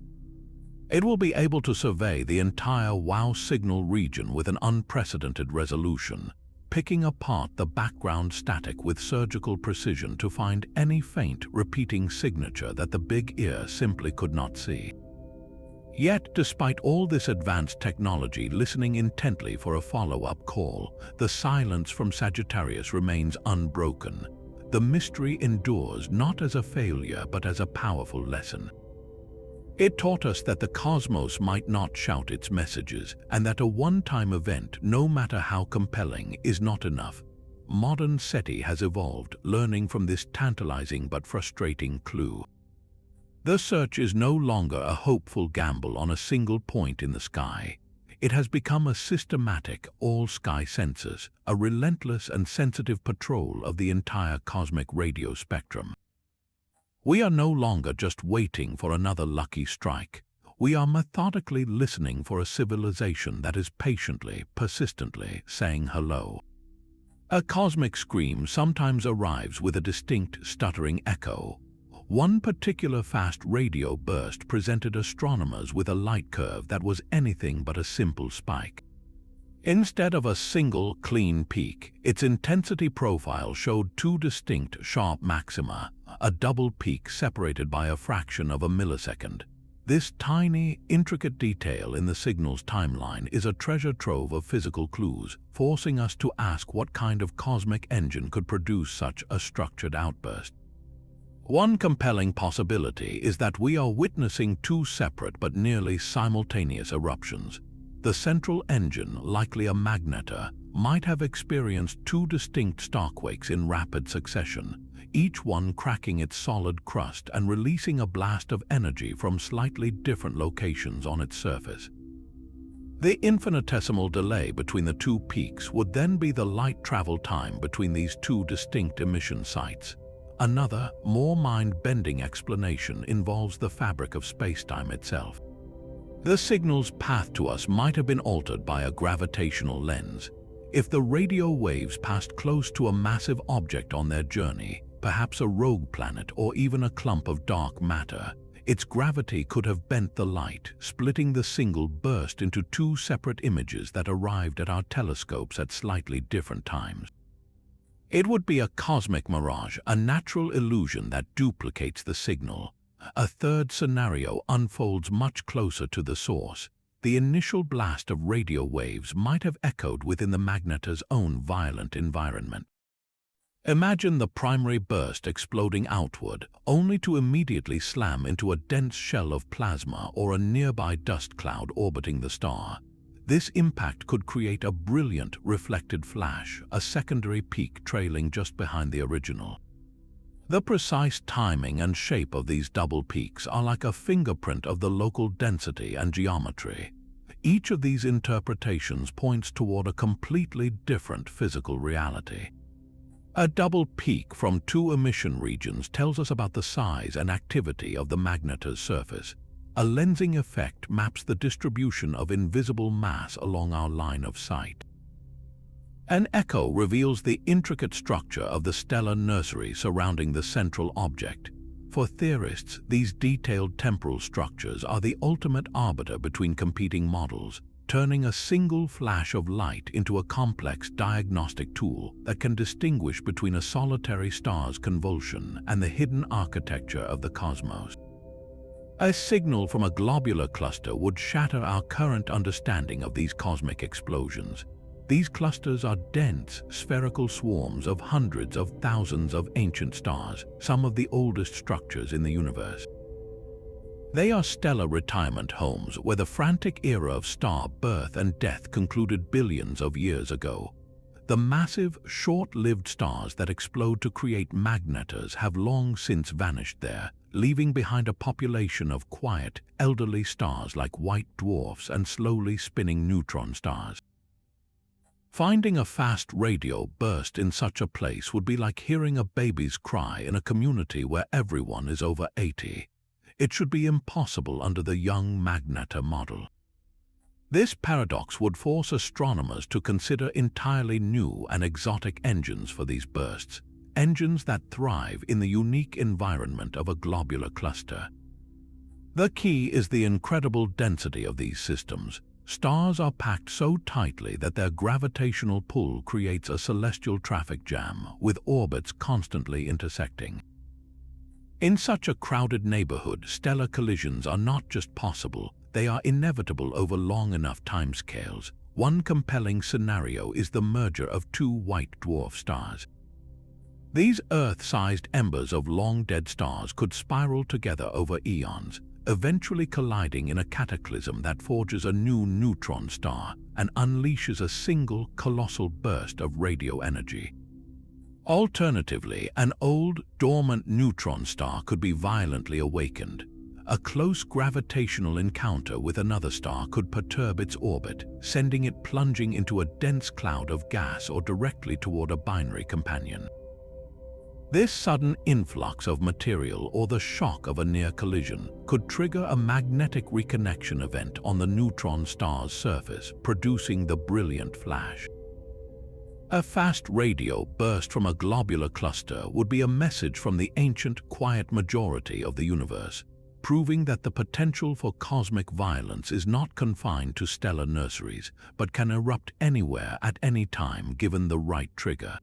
It will be able to survey the entire WOW signal region with an unprecedented resolution, picking apart the background static with surgical precision to find any faint, repeating signature that the big ear simply could not see. Yet, despite all this advanced technology listening intently for a follow-up call, the silence from Sagittarius remains unbroken. The mystery endures not as a failure but as a powerful lesson. It taught us that the cosmos might not shout its messages, and that a one-time event, no matter how compelling, is not enough. Modern SETI has evolved, learning from this tantalizing but frustrating clue. The search is no longer a hopeful gamble on a single point in the sky. It has become a systematic, all-sky census, a relentless and sensitive patrol of the entire cosmic radio spectrum. We are no longer just waiting for another lucky strike. We are methodically listening for a civilization that is patiently, persistently saying hello. A cosmic scream sometimes arrives with a distinct, stuttering echo. One particular fast radio burst presented astronomers with a light curve that was anything but a simple spike. Instead of a single, clean peak, its intensity profile showed two distinct, sharp maxima, a double peak separated by a fraction of a millisecond. This tiny, intricate detail in the signal's timeline is a treasure trove of physical clues, forcing us to ask what kind of cosmic engine could produce such a structured outburst. One compelling possibility is that we are witnessing two separate but nearly simultaneous eruptions. The central engine, likely a magnetar, might have experienced two distinct starquakes in rapid succession, each one cracking its solid crust and releasing a blast of energy from slightly different locations on its surface. The infinitesimal delay between the two peaks would then be the light travel time between these two distinct emission sites. Another, more mind-bending explanation involves the fabric of spacetime itself. The signal's path to us might have been altered by a gravitational lens. If the radio waves passed close to a massive object on their journey, perhaps a rogue planet or even a clump of dark matter, its gravity could have bent the light, splitting the single burst into two separate images that arrived at our telescopes at slightly different times. It would be a cosmic mirage, a natural illusion that duplicates the signal. A third scenario unfolds much closer to the source. The initial blast of radio waves might have echoed within the magnetar's own violent environment. Imagine the primary burst exploding outward, only to immediately slam into a dense shell of plasma or a nearby dust cloud orbiting the star. This impact could create a brilliant reflected flash, a secondary peak trailing just behind the original. The precise timing and shape of these double peaks are like a fingerprint of the local density and geometry. Each of these interpretations points toward a completely different physical reality. A double peak from two emission regions tells us about the size and activity of the magnetar's surface. A lensing effect maps the distribution of invisible mass along our line of sight. An echo reveals the intricate structure of the stellar nursery surrounding the central object. For theorists, these detailed temporal structures are the ultimate arbiter between competing models, turning a single flash of light into a complex diagnostic tool that can distinguish between a solitary star's convulsion and the hidden architecture of the cosmos. A signal from a globular cluster would shatter our current understanding of these cosmic explosions. These clusters are dense, spherical swarms of hundreds of thousands of ancient stars, some of the oldest structures in the universe. They are stellar retirement homes where the frantic era of star birth and death concluded billions of years ago. The massive, short-lived stars that explode to create magnetars have long since vanished there, leaving behind a population of quiet, elderly stars like white dwarfs and slowly spinning neutron stars. Finding a fast radio burst in such a place would be like hearing a baby's cry in a community where everyone is over 80. It should be impossible under the young magnetar model. This paradox would force astronomers to consider entirely new and exotic engines for these bursts, engines that thrive in the unique environment of a globular cluster. The key is the incredible density of these systems. Stars are packed so tightly that their gravitational pull creates a celestial traffic jam, with orbits constantly intersecting. In such a crowded neighborhood, stellar collisions are not just possible, they are inevitable over long enough timescales. One compelling scenario is the merger of two white dwarf stars. These Earth-sized embers of long-dead stars could spiral together over eons, eventually colliding in a cataclysm that forges a new neutron star and unleashes a single colossal burst of radio energy. Alternatively, an old, dormant neutron star could be violently awakened. A close gravitational encounter with another star could perturb its orbit, sending it plunging into a dense cloud of gas or directly toward a binary companion. This sudden influx of material or the shock of a near collision could trigger a magnetic reconnection event on the neutron star's surface, producing the brilliant flash. A fast radio burst from a globular cluster would be a message from the ancient, quiet majority of the universe, proving that the potential for cosmic violence is not confined to stellar nurseries, but can erupt anywhere at any time given the right trigger.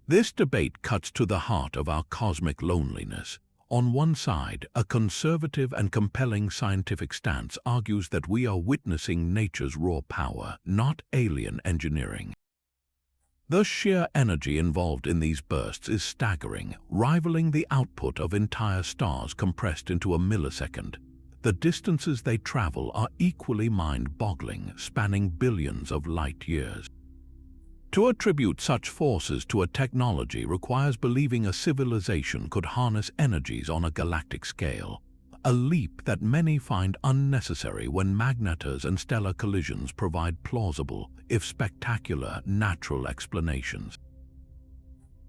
This debate cuts to the heart of our cosmic loneliness. On one side, a conservative and compelling scientific stance argues that we are witnessing nature's raw power, not alien engineering. The sheer energy involved in these bursts is staggering, rivaling the output of entire stars compressed into a millisecond. The distances they travel are equally mind-boggling, spanning billions of light years. To attribute such forces to a technology requires believing a civilization could harness energies on a galactic scale, a leap that many find unnecessary when magnetars and stellar collisions provide plausible, if spectacular, natural explanations.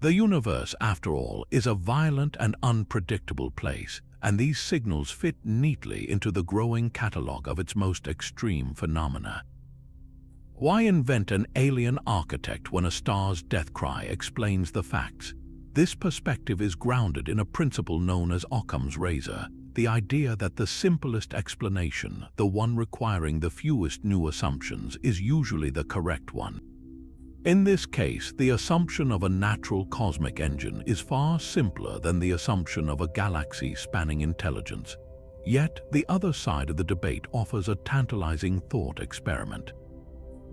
The universe, after all, is a violent and unpredictable place, and these signals fit neatly into the growing catalogue of its most extreme phenomena. Why invent an alien architect when a star's death cry explains the facts? This perspective is grounded in a principle known as Occam's razor, the idea that the simplest explanation, the one requiring the fewest new assumptions, is usually the correct one. In this case, the assumption of a natural cosmic engine is far simpler than the assumption of a galaxy-spanning intelligence. Yet, the other side of the debate offers a tantalizing thought experiment.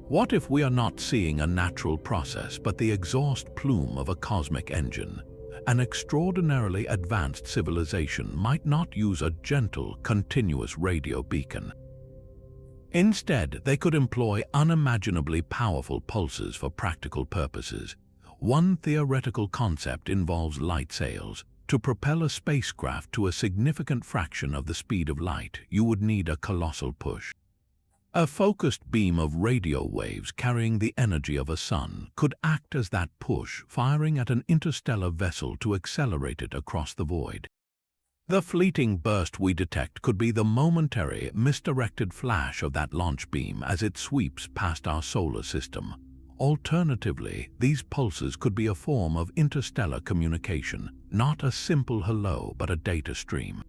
What if we are not seeing a natural process but the exhaust plume of a cosmic engine? An extraordinarily advanced civilization might not use a gentle, continuous radio beacon. Instead, they could employ unimaginably powerful pulses for practical purposes. One theoretical concept involves light sails. To propel a spacecraft to a significant fraction of the speed of light, you would need a colossal push. A focused beam of radio waves carrying the energy of a sun could act as that push, firing at an interstellar vessel to accelerate it across the void. The fleeting burst we detect could be the momentary, misdirected flash of that launch beam as it sweeps past our solar system. Alternatively, these pulses could be a form of interstellar communication, not a simple hello but a data stream.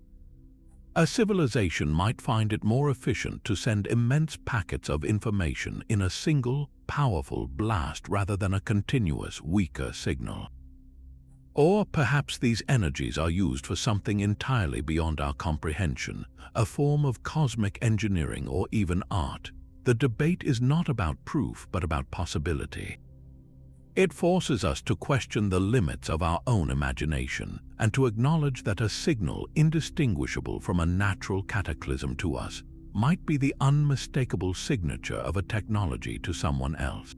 A civilization might find it more efficient to send immense packets of information in a single, powerful blast rather than a continuous, weaker signal. Or perhaps these energies are used for something entirely beyond our comprehension, a form of cosmic engineering or even art. The debate is not about proof but about possibility. It forces us to question the limits of our own imagination and to acknowledge that a signal indistinguishable from a natural cataclysm to us might be the unmistakable signature of a technology to someone else.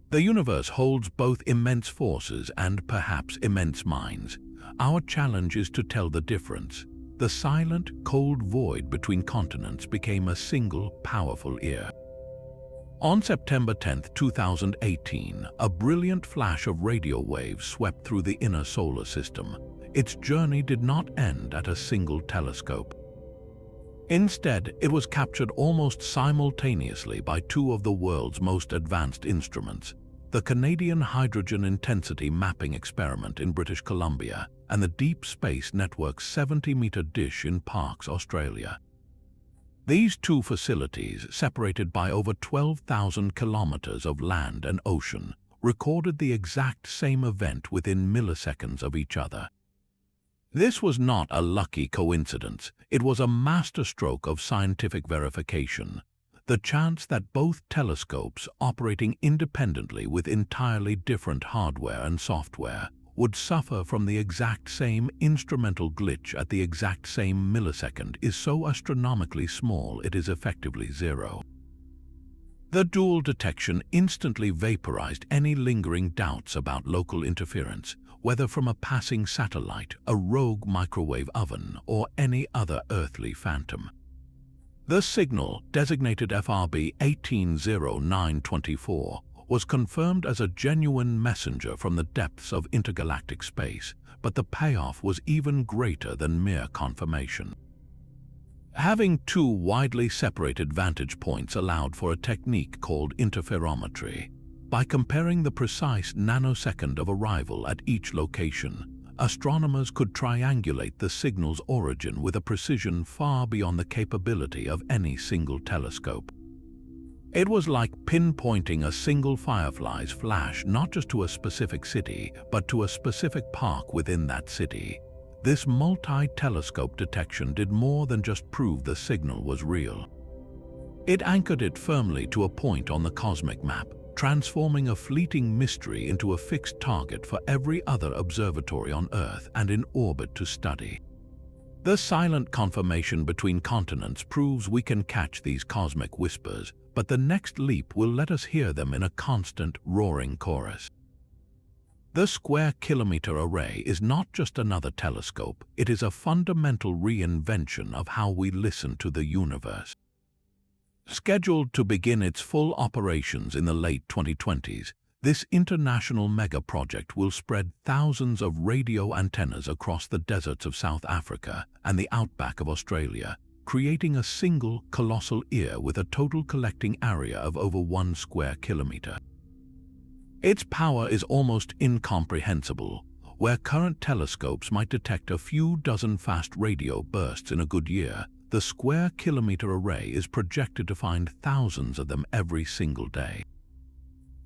The universe holds both immense forces and perhaps immense minds. Our challenge is to tell the difference. The silent, cold void between continents became a single, powerful ear. On September 10, 2018, a brilliant flash of radio waves swept through the inner solar system. Its journey did not end at a single telescope. Instead, it was captured almost simultaneously by two of the world's most advanced instruments, the Canadian Hydrogen Intensity Mapping Experiment in British Columbia and the Deep Space Network's 70-meter dish in Parkes, Australia. These two facilities, separated by over 12,000 kilometers of land and ocean, recorded the exact same event within milliseconds of each other. This was not a lucky coincidence. It was a masterstroke of scientific verification. The chance that both telescopes, operating independently with entirely different hardware and software, would suffer from the exact same instrumental glitch at the exact same millisecond is so astronomically small it is effectively zero. The dual detection instantly vaporized any lingering doubts about local interference, whether from a passing satellite, a rogue microwave oven, or any other earthly phantom. The signal, designated FRB 180924, was confirmed as a genuine messenger from the depths of intergalactic space, but the payoff was even greater than mere confirmation. Having two widely separated vantage points allowed for a technique called interferometry. By comparing the precise nanosecond of arrival at each location, astronomers could triangulate the signal's origin with a precision far beyond the capability of any single telescope. It was like pinpointing a single firefly's flash not just to a specific city, but to a specific park within that city. This multi-telescope detection did more than just prove the signal was real. It anchored it firmly to a point on the cosmic map, transforming a fleeting mystery into a fixed target for every other observatory on Earth and in orbit to study. The silent confirmation between continents proves we can catch these cosmic whispers, but the next leap will let us hear them in a constant, roaring chorus. The Square Kilometre Array is not just another telescope, it is a fundamental reinvention of how we listen to the universe. Scheduled to begin its full operations in the late 2020s, this international mega-project will spread thousands of radio antennas across the deserts of South Africa and the outback of Australia, creating a single colossal ear with a total collecting area of over 1 square kilometre. Its power is almost incomprehensible. Where current telescopes might detect a few dozen fast radio bursts in a good year, the Square Kilometre Array is projected to find thousands of them every single day.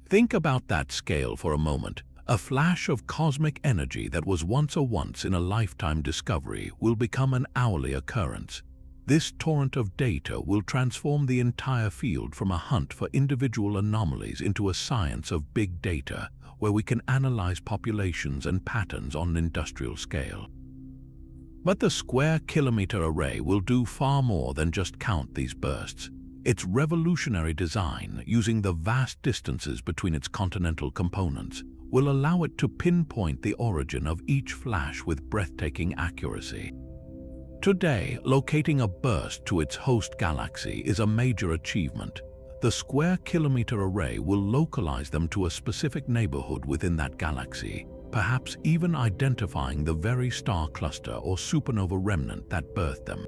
Think about that scale for a moment. A flash of cosmic energy that was once a once-in-a-lifetime discovery will become an hourly occurrence. This torrent of data will transform the entire field from a hunt for individual anomalies into a science of big data, where we can analyze populations and patterns on an industrial scale. But the Square Kilometre Array will do far more than just count these bursts. Its revolutionary design, using the vast distances between its continental components, will allow it to pinpoint the origin of each flash with breathtaking accuracy. Today, locating a burst to its host galaxy is a major achievement. The Square Kilometre Array will localize them to a specific neighborhood within that galaxy, perhaps even identifying the very star cluster or supernova remnant that birthed them.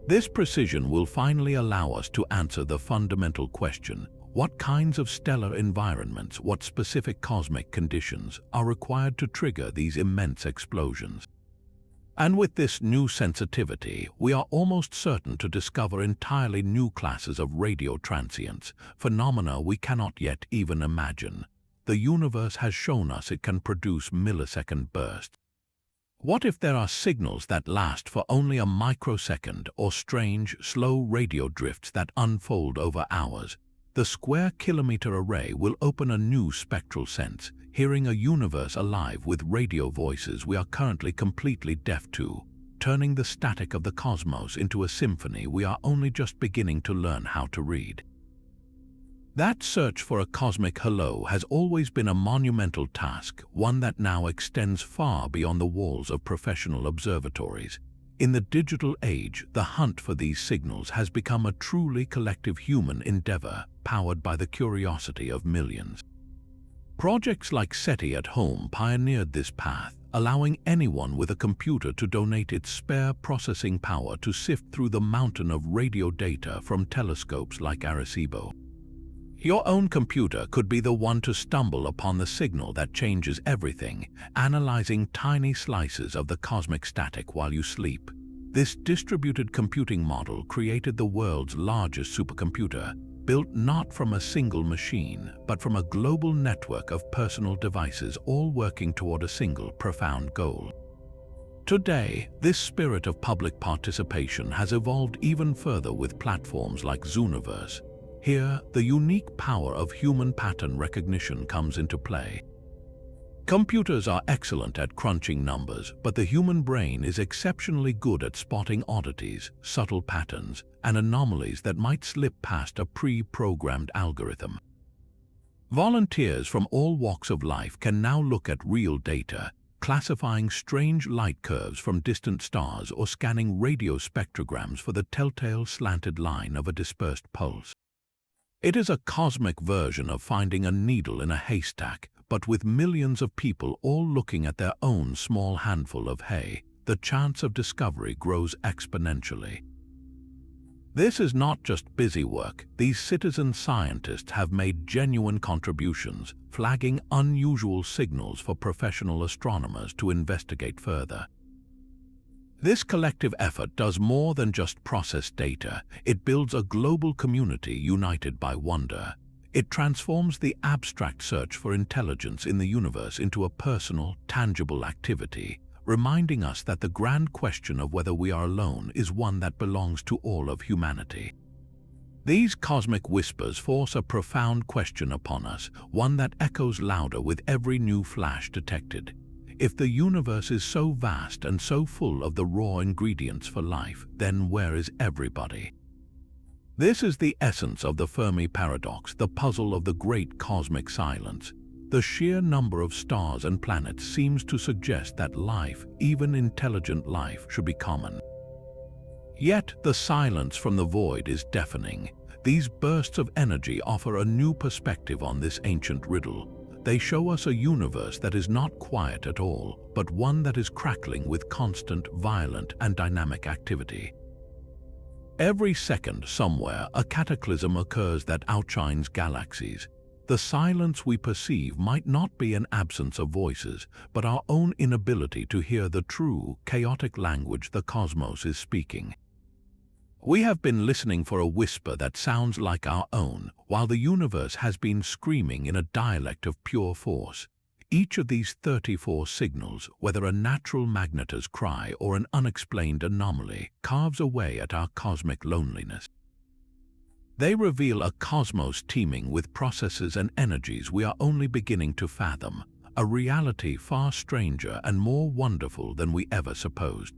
This precision will finally allow us to answer the fundamental question: what kinds of stellar environments, what specific cosmic conditions are required to trigger these immense explosions? And with this new sensitivity, we are almost certain to discover entirely new classes of radio transients, phenomena we cannot yet even imagine. The universe has shown us it can produce millisecond bursts. What if there are signals that last for only a microsecond, or strange, slow radio drifts that unfold over hours? The Square Kilometre Array will open a new spectral sense, hearing a universe alive with radio voices we are currently completely deaf to, turning the static of the cosmos into a symphony we are only just beginning to learn how to read. That search for a cosmic hello has always been a monumental task, one that now extends far beyond the walls of professional observatories. In the digital age, the hunt for these signals has become a truly collective human endeavor, powered by the curiosity of millions. Projects like SETI at home pioneered this path, allowing anyone with a computer to donate its spare processing power to sift through the mountain of radio data from telescopes like Arecibo. Your own computer could be the one to stumble upon the signal that changes everything, analyzing tiny slices of the cosmic static while you sleep. This distributed computing model created the world's largest supercomputer, built not from a single machine, but from a global network of personal devices all working toward a single profound goal. Today, this spirit of public participation has evolved even further with platforms like Zooniverse. Here, the unique power of human pattern recognition comes into play. Computers are excellent at crunching numbers, but the human brain is exceptionally good at spotting oddities, subtle patterns, and anomalies that might slip past a pre-programmed algorithm. Volunteers from all walks of life can now look at real data, classifying strange light curves from distant stars or scanning radio spectrograms for the telltale slanted line of a dispersed pulse. It is a cosmic version of finding a needle in a haystack, but with millions of people all looking at their own small handful of hay, the chance of discovery grows exponentially. This is not just busy work. These citizen scientists have made genuine contributions, flagging unusual signals for professional astronomers to investigate further. This collective effort does more than just process data. It builds a global community united by wonder. It transforms the abstract search for intelligence in the universe into a personal, tangible activity, reminding us that the grand question of whether we are alone is one that belongs to all of humanity. These cosmic whispers force a profound question upon us, one that echoes louder with every new flash detected. If the universe is so vast and so full of the raw ingredients for life, then where is everybody? This is the essence of the Fermi paradox, the puzzle of the great cosmic silence. The sheer number of stars and planets seems to suggest that life, even intelligent life, should be common. Yet the silence from the void is deafening. These bursts of energy offer a new perspective on this ancient riddle. They show us a universe that is not quiet at all, but one that is crackling with constant, violent, and dynamic activity. Every second, somewhere, a cataclysm occurs that outshines galaxies. The silence we perceive might not be an absence of voices, but our own inability to hear the true, chaotic language the cosmos is speaking. We have been listening for a whisper that sounds like our own, while the universe has been screaming in a dialect of pure force. Each of these 34 signals, whether a natural magnetar's cry or an unexplained anomaly, carves away at our cosmic loneliness. They reveal a cosmos teeming with processes and energies we are only beginning to fathom, a reality far stranger and more wonderful than we ever supposed.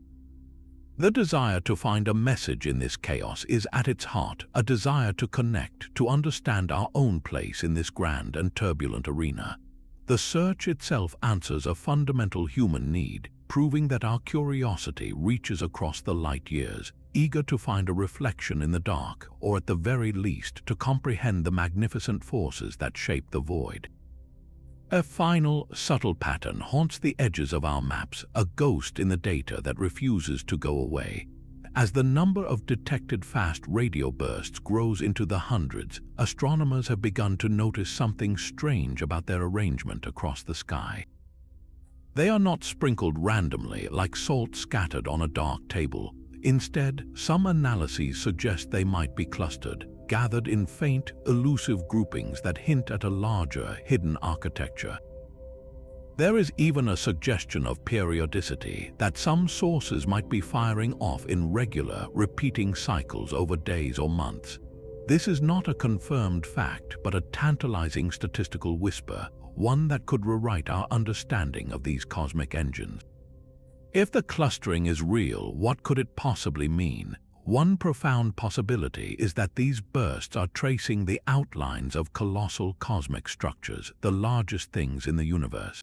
The desire to find a message in this chaos is at its heart, a desire to connect, to understand our own place in this grand and turbulent arena. The search itself answers a fundamental human need, proving that our curiosity reaches across the light years, eager to find a reflection in the dark, or at the very least to comprehend the magnificent forces that shape the void. A final, subtle pattern haunts the edges of our maps, a ghost in the data that refuses to go away. As the number of detected fast radio bursts grows into the hundreds, astronomers have begun to notice something strange about their arrangement across the sky. They are not sprinkled randomly like salt scattered on a dark table. Instead, some analyses suggest they might be clustered, gathered in faint, elusive groupings that hint at a larger, hidden architecture. There is even a suggestion of periodicity, that some sources might be firing off in regular, repeating cycles over days or months. This is not a confirmed fact, but a tantalizing statistical whisper, one that could rewrite our understanding of these cosmic engines. If the clustering is real, what could it possibly mean? One profound possibility is that these bursts are tracing the outlines of colossal cosmic structures, the largest things in the universe.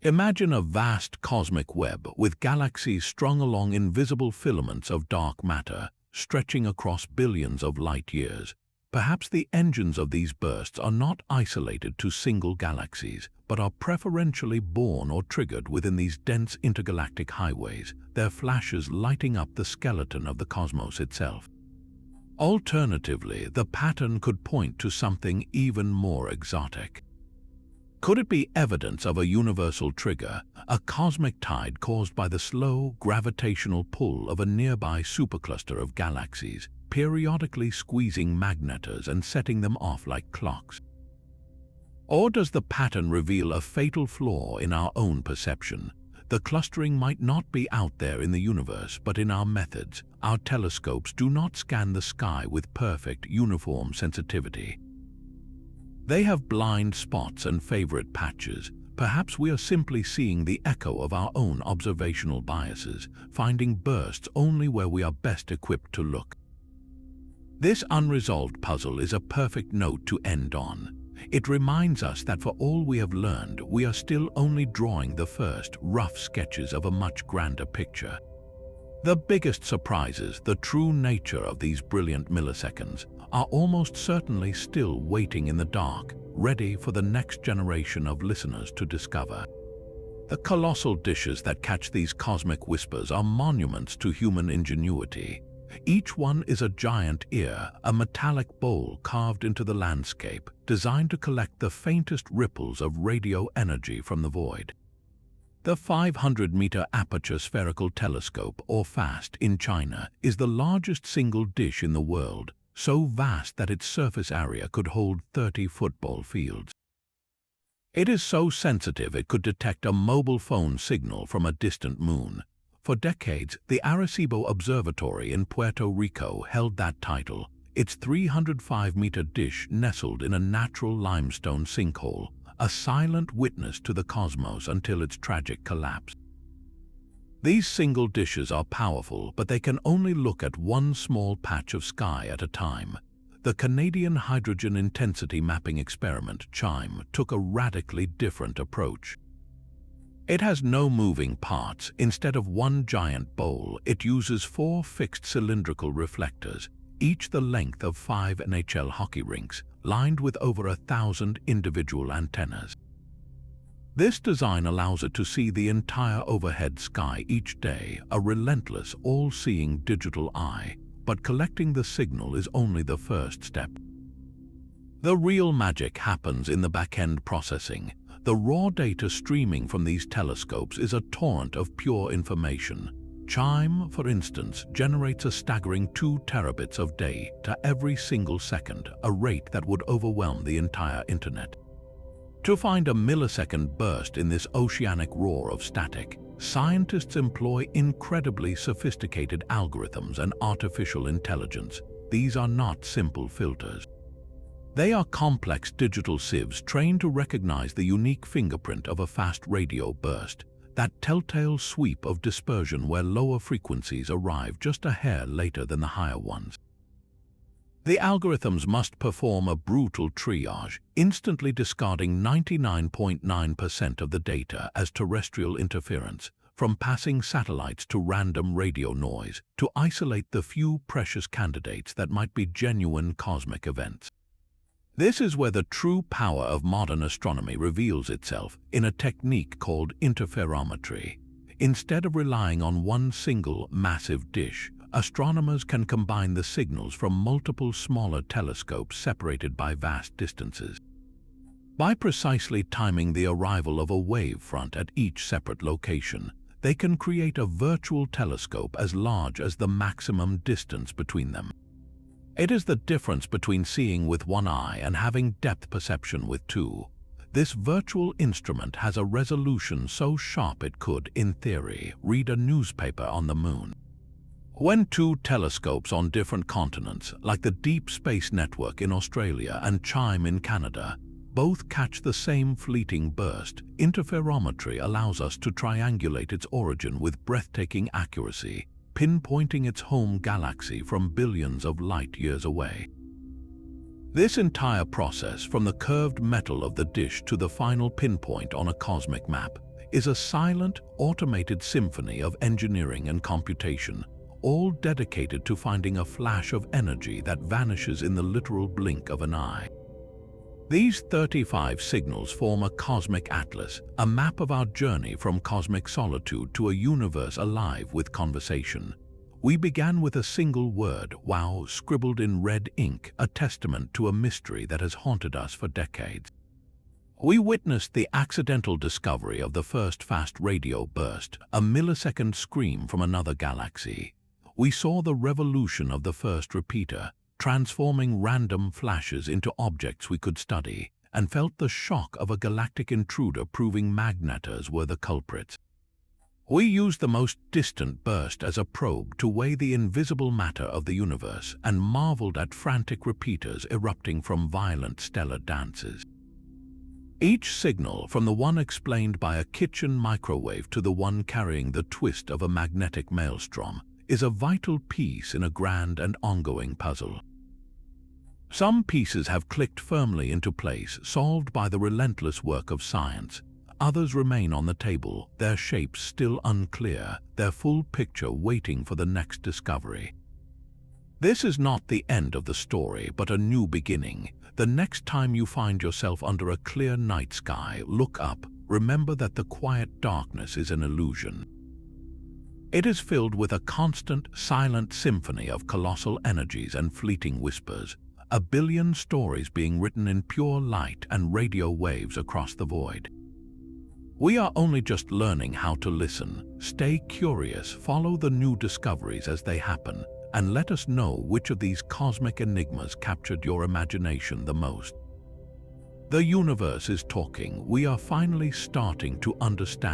Imagine a vast cosmic web with galaxies strung along invisible filaments of dark matter, stretching across billions of light years. Perhaps the engines of these bursts are not isolated to single galaxies, but are preferentially born or triggered within these dense intergalactic highways, their flashes lighting up the skeleton of the cosmos itself. Alternatively, the pattern could point to something even more exotic. Could it be evidence of a universal trigger, a cosmic tide caused by the slow, gravitational pull of a nearby supercluster of galaxies, periodically squeezing magnetars and setting them off like clocks? Or does the pattern reveal a fatal flaw in our own perception? The clustering might not be out there in the universe, but in our methods. Our telescopes do not scan the sky with perfect, uniform sensitivity. They have blind spots and favorite patches. Perhaps we are simply seeing the echo of our own observational biases, finding bursts only where we are best equipped to look. This unresolved puzzle is a perfect note to end on. It reminds us that for all we have learned, we are still only drawing the first, rough sketches of a much grander picture. The biggest surprises, the true nature of these brilliant milliseconds, are almost certainly still waiting in the dark, ready for the next generation of listeners to discover. The colossal dishes that catch these cosmic whispers are monuments to human ingenuity. Each one is a giant ear, a metallic bowl carved into the landscape, designed to collect the faintest ripples of radio energy from the void. The 500-meter aperture spherical telescope, or FAST, in China, is the largest single dish in the world, so vast that its surface area could hold 30 football fields. It is so sensitive it could detect a mobile phone signal from a distant moon. For decades, the Arecibo Observatory in Puerto Rico held that title, its 305-meter dish nestled in a natural limestone sinkhole, a silent witness to the cosmos until its tragic collapse. These single dishes are powerful, but they can only look at one small patch of sky at a time. The Canadian Hydrogen Intensity Mapping Experiment, CHIME, took a radically different approach. It has no moving parts. Instead of one giant bowl, it uses 4 fixed cylindrical reflectors, each the length of 5 NHL hockey rinks, lined with over 1,000 individual antennas. This design allows it to see the entire overhead sky each day, a relentless, all-seeing digital eye, but collecting the signal is only the first step. The real magic happens in the back-end processing. The raw data streaming from these telescopes is a torrent of pure information. CHIME, for instance, generates a staggering 2 terabits of data every single second, a rate that would overwhelm the entire internet. To find a millisecond burst in this oceanic roar of static, scientists employ incredibly sophisticated algorithms and artificial intelligence. These are not simple filters. They are complex digital sieves trained to recognize the unique fingerprint of a fast radio burst, that telltale sweep of dispersion where lower frequencies arrive just a hair later than the higher ones. The algorithms must perform a brutal triage, instantly discarding 99.9% of the data as terrestrial interference, from passing satellites to random radio noise, to isolate the few precious candidates that might be genuine cosmic events. This is where the true power of modern astronomy reveals itself, in a technique called interferometry. Instead of relying on one single massive dish, astronomers can combine the signals from multiple smaller telescopes separated by vast distances. By precisely timing the arrival of a wave front at each separate location, they can create a virtual telescope as large as the maximum distance between them. It is the difference between seeing with one eye and having depth perception with 2. This virtual instrument has a resolution so sharp it could, in theory, read a newspaper on the moon. When 2 telescopes on different continents, like the Deep Space Network in Australia and CHIME in Canada, both catch the same fleeting burst, interferometry allows us to triangulate its origin with breathtaking accuracy, pinpointing its home galaxy from billions of light-years away. This entire process, from the curved metal of the dish to the final pinpoint on a cosmic map, is a silent, automated symphony of engineering and computation, all dedicated to finding a flash of energy that vanishes in the literal blink of an eye. These 35 signals form a cosmic atlas, a map of our journey from cosmic solitude to a universe alive with conversation. We began with a single word, wow, scribbled in red ink, a testament to a mystery that has haunted us for decades. We witnessed the accidental discovery of the first fast radio burst, a millisecond scream from another galaxy. We saw the revolution of the first repeater, transforming random flashes into objects we could study, and felt the shock of a galactic intruder proving magnetars were the culprits. We used the most distant burst as a probe to weigh the invisible matter of the universe and marveled at frantic repeaters erupting from violent stellar dances. Each signal, from the one explained by a kitchen microwave to the one carrying the twist of a magnetic maelstrom, is a vital piece in a grand and ongoing puzzle. Some pieces have clicked firmly into place, solved by the relentless work of science. Others remain on the table, their shapes still unclear, their full picture waiting for the next discovery. This is not the end of the story, but a new beginning. The next time you find yourself under a clear night sky, look up. Remember that the quiet darkness is an illusion. It is filled with a constant, silent symphony of colossal energies and fleeting whispers, a billion stories being written in pure light and radio waves across the void. We are only just learning how to listen. Stay curious, follow the new discoveries as they happen, and let us know which of these cosmic enigmas captured your imagination the most. The universe is talking. We are finally starting to understand